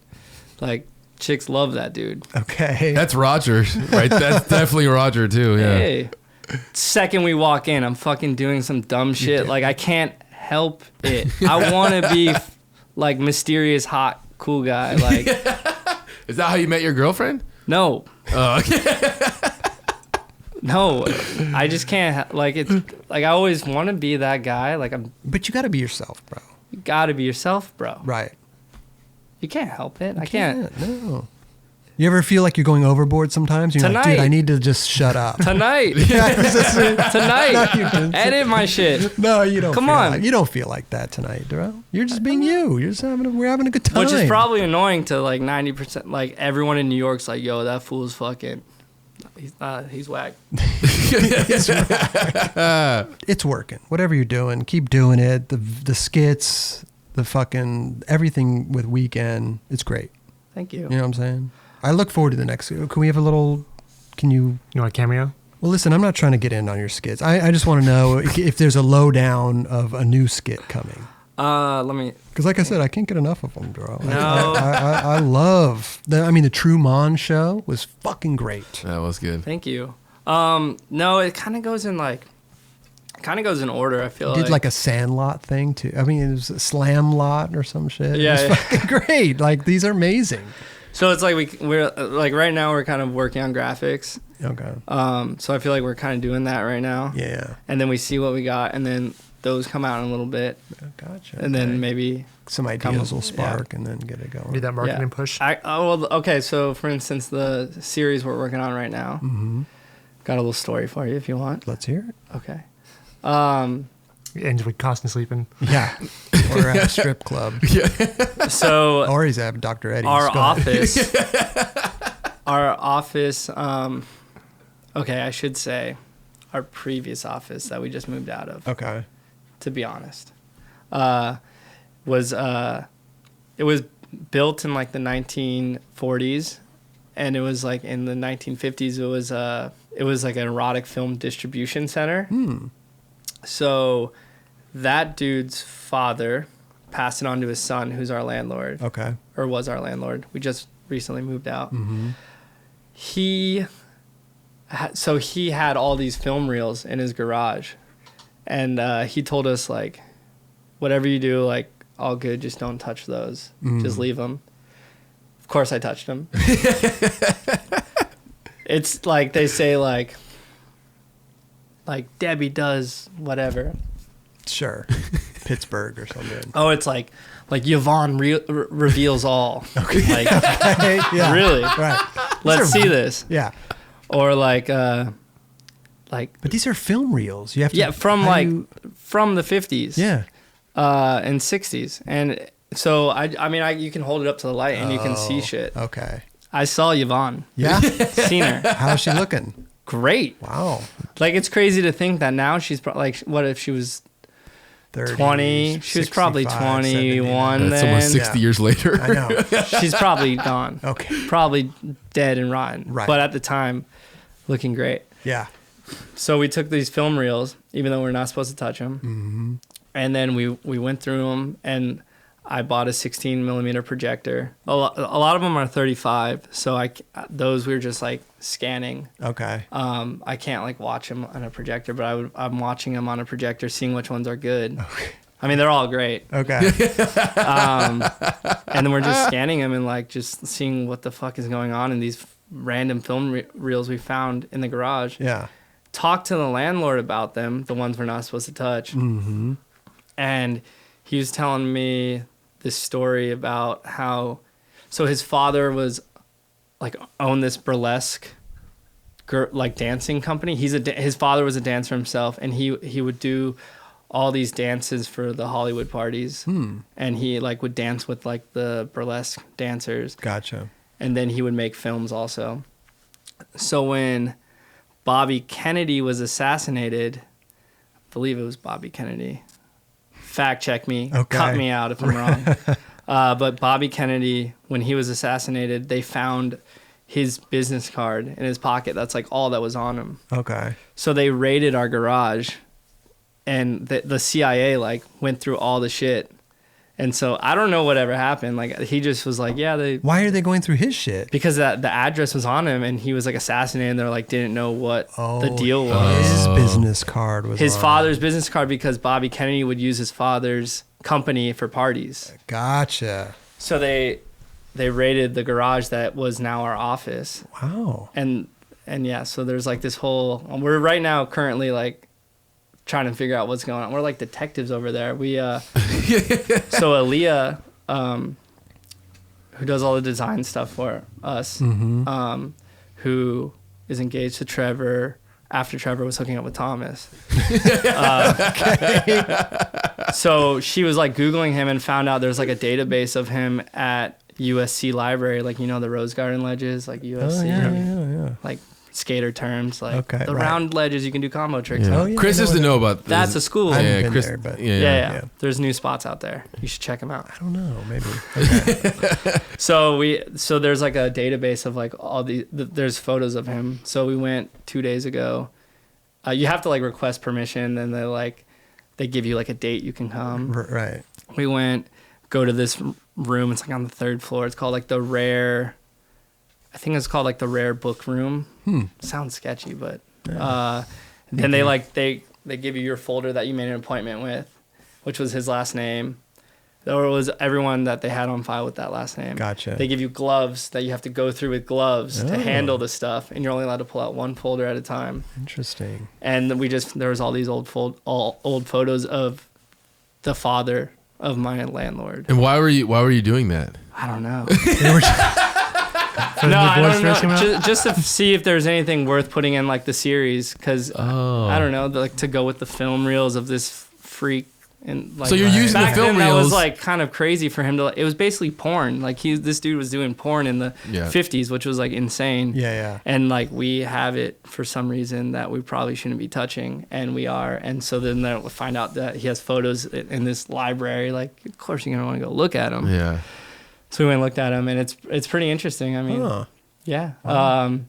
Like chicks love that dude. Okay. That's Roger, right? That's definitely Roger too. Yeah. Hey, second we walk in, I'm fucking doing some dumb shit. Like I can't help it. I want to be like mysterious, hot, cool guy. Like Is that how you met your girlfriend? no, Oh, okay. no, I just can't. Like it's like I always want to be that guy. Like But you got to be yourself, bro. you gotta be yourself, bro. Right. You can't help it. I can't. No. You ever feel like you're going overboard sometimes? You're like, dude, Tonight. I need to just shut up. Tonight, No, you didn't. edit my shit. No, you don't. Come feel on. Like, you don't feel like that tonight, bro. You're just being you. You're just we're having a good time. Which is probably annoying to like 90%. Like everyone in New York's like, yo, that fool's fucking. He's whack. It's working. Whatever you're doing, keep doing it. The skits, the fucking everything with Weekend, it's great. Thank you. You know what I'm saying? I look forward to the next. Can we have a little? Can you? You want a cameo? Well, listen, I'm not trying to get in on your skits. I just want to know if there's a lowdown of a new skit coming. Let me. Because, like I said, I can't get enough of them, bro. No. I love. The True Mon show was fucking great. That was good. Thank you. No, it kind of goes in order. I feel Did like a Sandlot thing too. I mean, it was a Slam Lot or some shit. Yeah, it was fucking great. Like these are amazing. So it's like we're like right now we're kind of working on graphics. Okay. So I feel like we're kind of doing that right now. Yeah. And then we see what we got, and then those come out in a little bit, Gotcha. and then maybe some ideas will spark and then get it going. Need that marketing yeah. push? Okay. So for instance, the series we're working on right now, Mm-hmm. got a little story for you if you want. Let's hear it. Okay. Ends with Koston sleeping. Yeah. Or at a strip club. So Or he's at Dr. Eddie's. our Go ahead. office, okay, I should say our previous office that we just moved out of, Okay. to be honest, was it was built in like the 1940s, and it was like in the 1950s it was like an erotic film distribution center. So that dude's father passed it on to his son, who's our landlord. Okay. Or was our landlord. We just recently moved out. Mm-hmm. So he had all these film reels in his garage. And he told us, like, whatever you do, like, all good, just don't touch those. Just leave them. Of course I touched them. It's like they say, like Debbie does whatever. Sure. Pittsburgh or something. Oh, it's like Yvonne reveals all. Okay. Like, Okay, yeah. really? Right. Let's see this. Yeah. Or like But these are film reels. You have to. from from the 50s. Yeah. And 60s. And so I mean you can hold it up to the light and you can see shit. Okay. I saw Yvonne. Yeah. Seen her. How's she looking? Great. Wow. Like, it's crazy to think that now she's like, what if she was 30, 20? She was probably 65, 21 79. That's then. almost 60 years later. I know. She's probably gone. Okay. Probably dead and rotten. Right. But at the time, looking great. Yeah. So we took these film reels, even though we're not supposed to touch them. Mm-hmm. And then we went through them, and I bought a 16 millimeter projector. A lot of them are 35, so those we were just like scanning. Okay. I can't like watch them on a projector, but I'm watching them on a projector, seeing which ones are good. Okay. I mean, they're all great. Okay. And then we're just scanning them and like just seeing what the fuck is going on in these random film reels we found in the garage. Yeah. Talked to the landlord about them, the ones we're not supposed to touch. Mm-hmm. And he was telling me this story about how, so his father was like owned this burlesque like dancing company. His father was a dancer himself, and he would do all these dances for the Hollywood parties. And he like would dance with like the burlesque dancers. Gotcha. And then he would make films also. So when Bobby Kennedy was assassinated, I believe it was Bobby Kennedy. Fact check me. Okay. Cut me out if I'm wrong. But Bobby Kennedy, when he was assassinated, they found his business card in his pocket. That's like all that was on him. Okay. So they raided our garage, and the CIA like went through all the shit. And so I don't know whatever happened. Like, he just was like, yeah, Why are they going through his shit? because the address was on him, and he was like assassinated, and they're like didn't know what the deal was. His business card was His on. father's business card, because Bobby Kennedy would use his father's company for parties. Gotcha. So they raided the garage that was now our office. Wow. And yeah, so there's like this whole, we're right now currently like trying to figure out what's going on. We're like detectives over there. We so Aaliyah, who does all the design stuff for us, who is engaged to Trevor after Trevor was hooking up with Thomas. So she was like Googling him and found out there's like a database of him at USC library, like, you know, the Rose Garden ledges, like USC, Yeah. like skater terms, like Okay, the right. round ledges you can do combo tricks. Yeah. Oh, yeah, Chris I know used to what know about this. That's a school. I haven't Yeah, been Chris, there, but yeah. There's new spots out there. You should check them out. I don't know. Maybe. Okay. So there's like a database of like all there's photos of him. So we went 2 days ago. You have to like request permission, and they give you like a date you can come. Right. We go to this room. It's like on the 3rd floor. It's called like the rare. I think it's called like the rare book room. Sounds sketchy, but then they give you your folder that you made an appointment with, which was his last name. Or it was everyone that they had on file with that last name. Gotcha. They give you gloves that you have to go through with gloves to handle the stuff, and you're only allowed to pull out one folder at a time. Interesting. And there was all these old photos of the father of my landlord. And why were you doing that? I don't know. They were No, I don't Boys Racing know. Just to see if there's anything worth putting in like the series, because I don't know, like to go with the film reels of this freak. And like, So you're using the back film then, that was reels. like kind of crazy for him to. It was basically porn. Like this dude was doing porn in the 50s, which was like insane. Yeah. And like we have it for some reason that we probably shouldn't be touching, and we are. And so then they'll find out that he has photos in this library. Like, of course you're gonna want to go look at them. Yeah. So we went and looked at him, and it's pretty interesting. I mean, yeah.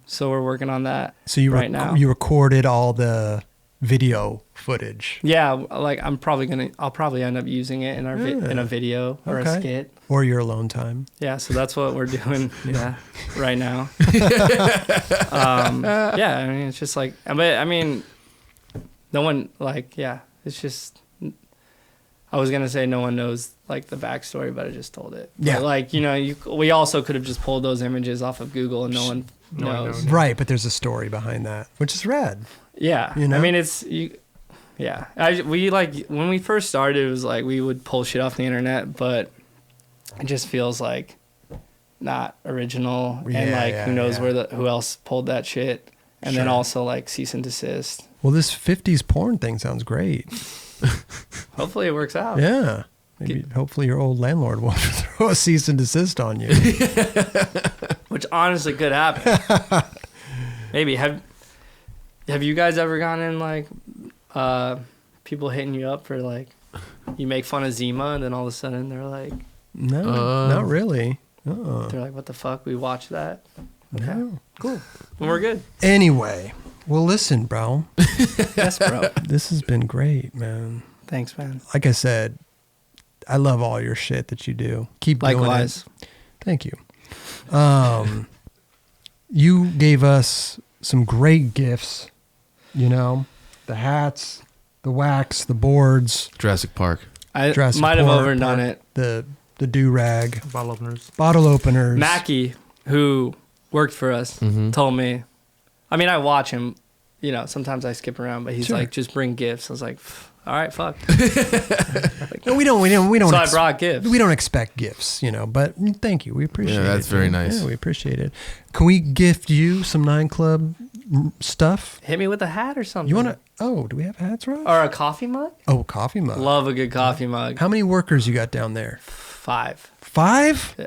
So we're working on that. So you right now. you recorded all the video footage. Yeah, like I'll probably end up using it in our in a video or a skit. Or your alone time. Yeah, so that's what we're doing. Yeah, right now. Yeah, I mean, it's just like, but I mean, no one like, yeah, it's just. I was gonna say no one knows like the backstory, but I just told it. Yeah, but, like we also could have just pulled those images off of Google and no one knows. Right, but there's a story behind that, which is rad. Yeah, you know? I mean yeah. We like when we first started, it was like we would pull shit off the internet, but it just feels like not original, and like who knows who else pulled that shit, and then also like cease and desist. Well, this 50s porn thing sounds great. Hopefully it works out. Yeah. Maybe, hopefully your old landlord won't throw a cease and desist on you. Which honestly could happen. Maybe. Have you guys ever gone in like people hitting you up for like you make fun of Zima and then all of a sudden they're like no, not really. They're like, what the fuck? We watched that. Okay. No. Cool. Well, we're good. Anyway, well, listen, bro. Yes, bro. This has been great, man. Thanks, man. Like I said, I love all your shit that you do. Keep Likewise. doing it. Thank you. You gave us some great gifts, the hats, the wax, the boards. Jurassic Park. I might have overdone it. The do-rag. Bottle openers. Mackie, who worked for us, told me, I mean, I watch him, sometimes I skip around, but he's like, just bring gifts. I was like, all right, fuck. No, we don't. So I brought gifts. We don't expect gifts, but thank you. We appreciate it. Yeah, that's very nice. Yeah, we appreciate it. Can we gift you some 9 Club stuff? Hit me with a hat or something. You want to? Oh, do we have hats, Raj? Or a coffee mug? Oh, coffee mug. Love a good coffee mug. How many workers you got down there? 5. 5? Yeah.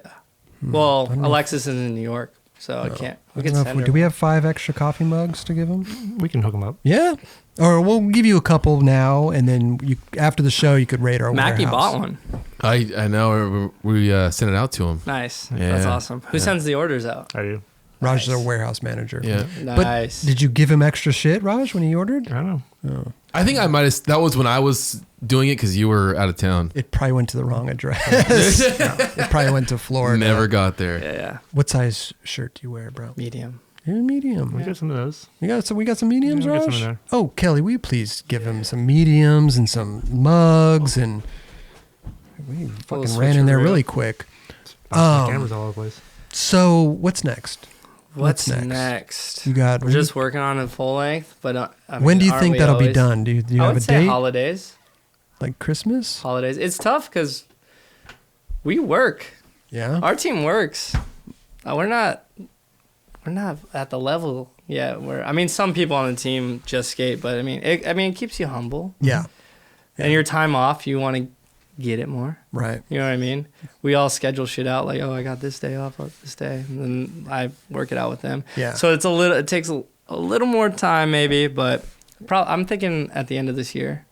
Well, Alexis is in New York, so I can't. We can send her. Do we have 5 extra coffee mugs to give them? We can hook them up. Yeah. Or we'll give you a couple now, and then after the show, you could rate our Mackie warehouse. bought one. I know. We sent it out to him. Nice. Yeah. That's awesome. Who sends the orders out? I do. Raj is our warehouse manager. Yeah. Nice. But did you give him extra shit, Raj, when he ordered? I don't know. Oh. I think I might have. That was when I was doing it because you were out of town. It probably went to the wrong address. It probably went to Florida. Never got there. Yeah. What size shirt do you wear, bro? Medium. You're medium. We got some of those. We got some mediums, Yeah, we got Raj? some in there. Oh, Kelly, will you please give him some mediums and some mugs and we fucking ran in there really quick. Cameras all over the place. So what's next? What's next? You got. We're just working on a full length, but I mean, when do you aren't think we that'll be always? done? Do you I have would a say date? holidays. Like Christmas? Holidays. It's tough because we work. Yeah. Our team works. We're not at the level yet where, I mean, some people on the team just skate, but I mean, it keeps you humble. Yeah. And your time off, you want to get it more. Right. You know what I mean? We all schedule shit out like, oh, I got this day off, this day, and then I work it out with them. Yeah. So it takes a little more time maybe, but I'm thinking at the end of this year.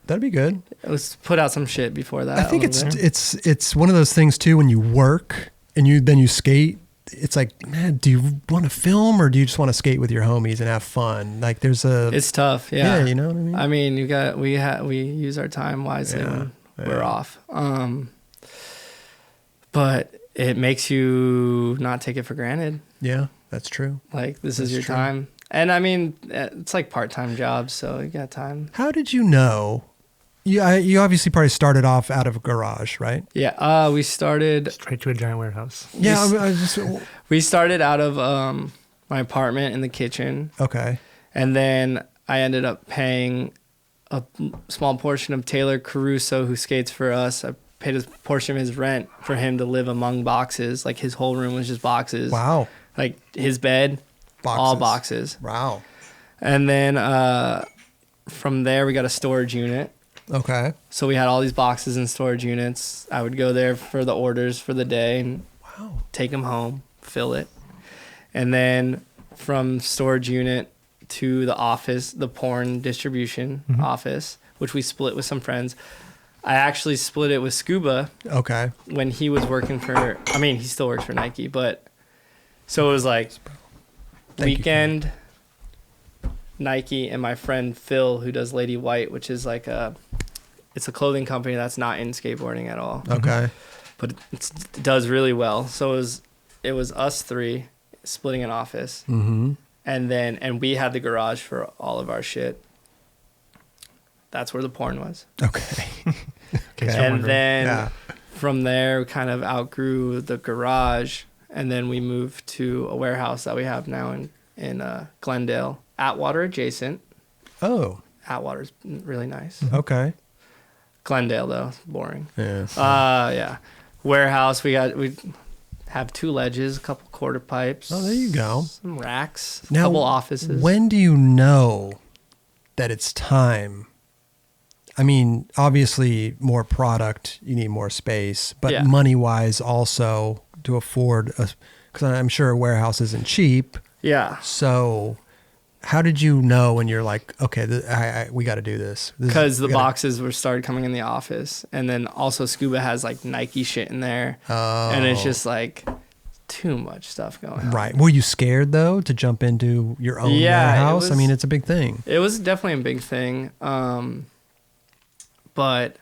That'd be good. Let's put out some shit before that. I think it's one of those things too when you work and then you skate. It's like, man, do you want to film or do you just want to skate with your homies and have fun? Like it's tough. Yeah. Yeah, you know what I mean? I mean, we use our time wisely when we're off. But it makes you not take it for granted. Yeah, that's true. Like this is your time. And I mean, it's like part-time jobs, so you got time. How did you know? You obviously probably started off out of a garage, right? Yeah, we started straight to a giant warehouse. Yeah, we started out of my apartment in the kitchen. Okay. And then I ended up paying a small portion of Taylor Caruso, who skates for us. I paid a portion of his rent for him to live among boxes. Like his whole room was just boxes. Wow. Like his bed, all boxes. Wow. And then from there, we got a storage unit. Okay. So we had all these boxes and storage units. I would go there for the orders for the day and take them home, fill it. And then from storage unit to the office, the porn distribution office, which we split with some friends. I actually split it with Scuba. Okay. When he was working he still works for Nike, but so it was like weekend Nike, and my friend Phil, who does Lady White, which is like it's a clothing company that's not in skateboarding at all. Okay. But it does really well. So it was us three splitting an office. Mm-hmm. And we had the garage for all of our shit. That's where the porn was. Okay. And then from there, we kind of outgrew the garage, and then we moved to a warehouse that we have now in Glendale, Atwater adjacent. Oh. Atwater's really nice. Okay. Glendale though, it's boring. Yeah. Yeah. Warehouse, we have 2 ledges, a couple quarter pipes. Oh, there you go. Some racks, a Now, couple offices. When do you know that it's time? I mean, obviously, more product, you need more space, but money-wise also to afford, because I'm sure a warehouse isn't cheap. Yeah. So how did you know when you're like, okay, we got to do this? Because the boxes were started coming in the office. And then also Scuba has like Nike shit in there. Oh. And it's just like too much stuff going on. Right. Were you scared though to jump into your own warehouse? I mean, it's a big thing. It was definitely a big thing. But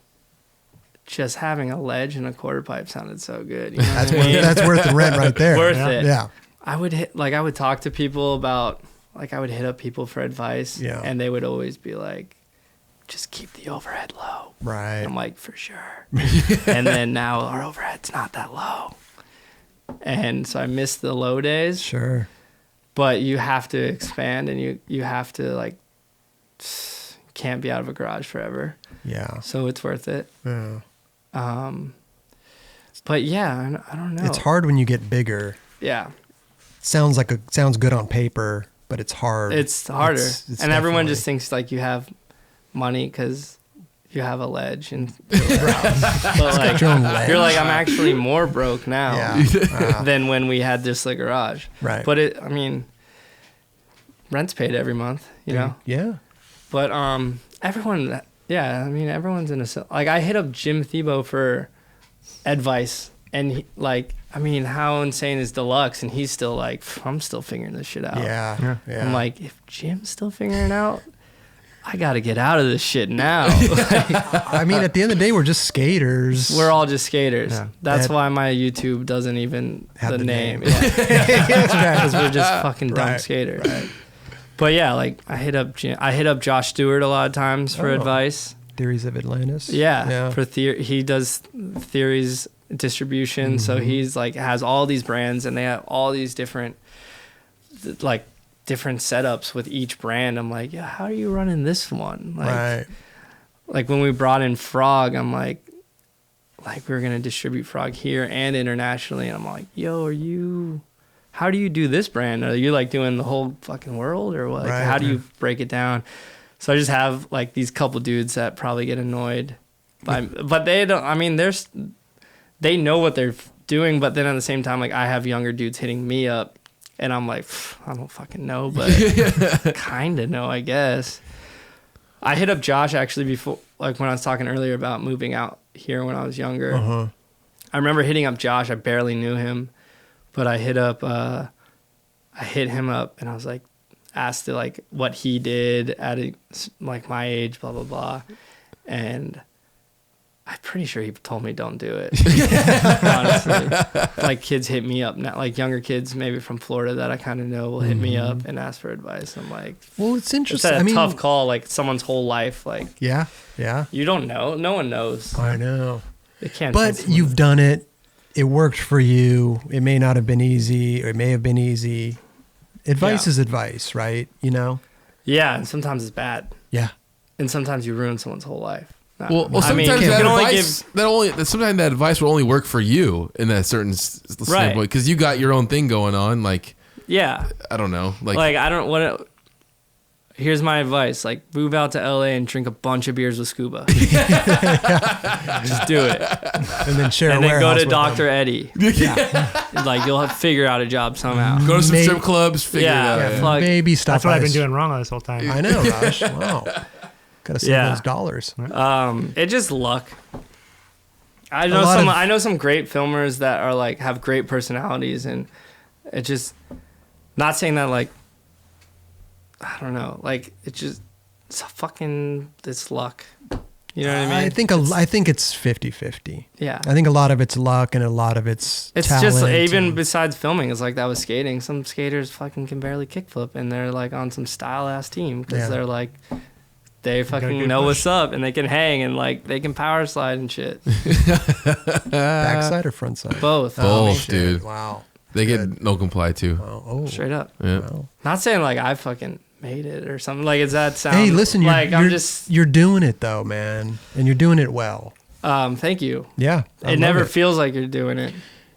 just having a ledge and a quarter pipe sounded so good. You know that's worth the rent right there. Worth it. Yeah. I would talk to people about, like, I would hit up people for advice. Yeah. And they would always be like, just keep the overhead low. Right. I'm like, for sure. And then now our overhead's not that low. And so I miss the low days. Sure. But you have to expand, and you have to, like, can't be out of a garage forever. Yeah. So it's worth it. Yeah. But yeah, I don't know. It's hard when you get bigger. Yeah. Sounds good on paper, but it's hard. It's harder. It's and everyone just thinks like you have money because you have a ledge, and but like, your own ledge. You're like, I'm actually more broke now than when we had just the garage. Right. But rent's paid every month, you know? Yeah. But everyone's in like, I hit up Jim Thiebaud for advice, and how insane is Deluxe? And he's still like, I'm still figuring this shit out. Yeah. I'm like, if Jim's still figuring out, I got to get out of this shit now. I mean, at the end of the day, we're just skaters. We're all just skaters. Yeah. That's why my YouTube doesn't even have the name. Yeah. Because we're just fucking dumb skaters. Right. But yeah, like I hit up Josh Stewart a lot of times for advice. Theories of Atlantis. Yeah. For he does theories distribution. So he's like has all these brands, and they have all these different setups with each brand. I'm like, yeah, how are you running this one? Like when we brought in Frog, I'm like we were gonna distribute Frog here and internationally, and I'm like, yo, how do you do this brand? Are you like doing the whole fucking world, or what? Like, how do you break it down? So I just have like these couple dudes that probably get annoyed but they don't. I mean, they know what they're doing, but then at the same time, like I have younger dudes hitting me up, and I'm like, I don't fucking know, but kind of know, I guess. I hit up Josh actually before, like when I was talking earlier about moving out here when I was younger. Uh-huh. I remember hitting up Josh. I barely knew him, but I hit him up, and I was like, asked to like what he did at like my age, blah blah blah, and I'm pretty sure he told me don't do it. Honestly, like kids hit me up now, like younger kids maybe from Florida that I kind of know will hit me up and ask for advice. I'm like, well, it's interesting. It's a tough call, like someone's whole life, like yeah, you don't know, no one knows. I know. It can't. But you've done it. It worked for you. It may not have been easy, or it may have been easy. Advice is advice, right? You know? Yeah, and sometimes it's bad. Yeah. And sometimes you ruin someone's whole life. Well, sometimes sometimes that advice will only work for you in that certain standpoint, because you got your own thing going on. Like, yeah, I don't know. Here's my advice: like, move out to LA and drink a bunch of beers with Scuba. Just do it, and then share. And then go to Dr. Eddie. Yeah, like you'll figure out a job somehow. Go to some strip clubs. Figure it out. Yeah. Maybe stop. That's what I've been doing wrong this whole time. I know, Raj. Wow. Gotta save those dollars. It's just luck. I know some great filmers that are like have great personalities, and it just, not saying that like I don't know. Like it's luck. You know what I mean? I think it's 50-50. Yeah. I think a lot of it's luck and a lot of it's talent. Just even besides filming, it's like that with skating. Some skaters fucking can barely kickflip, and they're like on some style ass team because they're like they fucking know what's up and they can hang and like they can power slide and shit. Backside or front side? Both. Both, dude. Wow. They get no comply too. Oh, straight up. Yeah. Wow. Not saying like I fucking made it or something. Like, does that sound? Hey, listen, like you're doing it though, man, and you're doing it well. Thank you. Yeah. It never feels like you're doing it.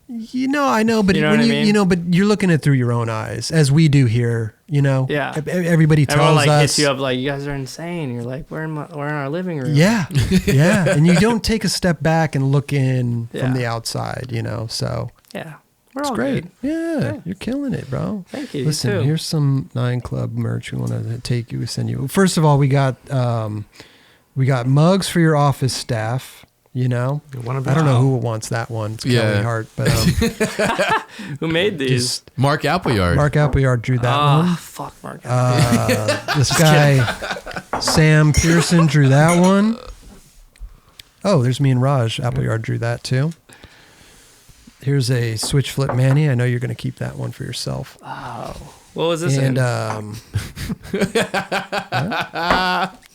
I know, but when but you're looking at it through your own eyes, as we do here. Yeah. Everybody tells Everyone, like, us, hits you up like, you guys are insane. You're like, we're in our living room. Yeah, yeah, and you don't take a step back and look in from the outside. So yeah, we're it's all great. good. Yeah, you're killing it, bro. Thank you. Listen, you too. here's some 9 Club merch we want to take you. We send you. First of all, we got mugs for your office staff. I don't know who wants that one. It's Kelly Hart, but who made these? Mark Appleyard. Mark Appleyard drew that one. Fuck Mark Appleyard. This guy, Sam Pearson, drew that one. Oh, there's me and Raj. Appleyard drew that too. Here's a switch flip Manny. I know you're going to keep that one for yourself. Oh, what was this? And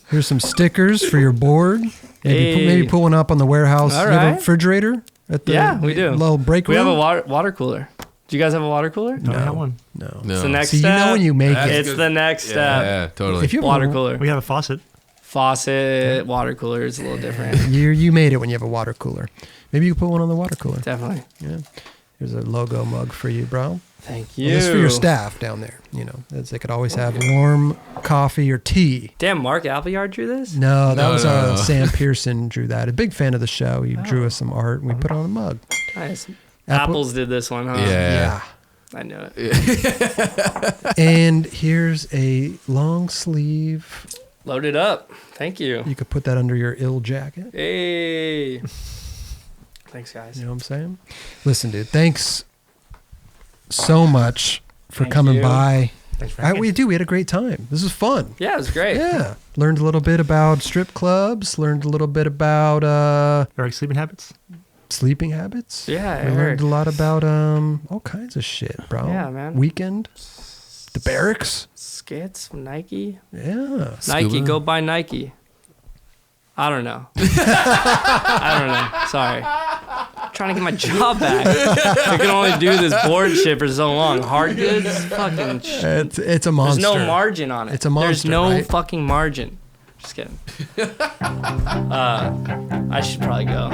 here's some stickers for your board. Maybe put one up on the warehouse. All You have right. a refrigerator at the we do. little break room? We have a water cooler. Do you guys have a water cooler? No, I got one. No. It's the next See, step. when you make it. It's the next step. Yeah, totally. If you have Water cooler. We have a faucet. Faucet, water cooler is a little different. You made it when you have a water cooler. Maybe you can put one on the water cooler. Definitely. Yeah. Here's a logo mug for you, bro. Thank you. Well, this is for your staff down there. As they could always have warm coffee or tea. Damn, Mark Appleyard drew this? No, that was no. Sam Pearson drew that. A big fan of the show. He drew us some art and we put it on a mug. Nice. Apples did this one, huh? Yeah. I knew it. And here's a long sleeve. Loaded up. Thank you. You could put that under your ill jacket. Hey. Thanks, guys. You know what I'm saying? Listen, dude, thanks so much for Thank coming you. by. Thanks for having We had a great time. This was fun. Yeah, it was great. Yeah. Learned a little bit about strip clubs. Learned a little bit about Eric sleeping habits. sleeping habits. Yeah, We Eric. learned a lot about all kinds of shit, bro. Yeah, man. Weekend. The Berrics. Skits from Nike. Yeah. Nike, Scuba? go buy Nike. I don't know. I don't know. Sorry. I'm trying to get my job back. I can only do this board shit for so long. Hard goods, fucking shit. It's a monster. There's no margin on it. It's a monster, There's no right? fucking margin. Just kidding. I should probably go.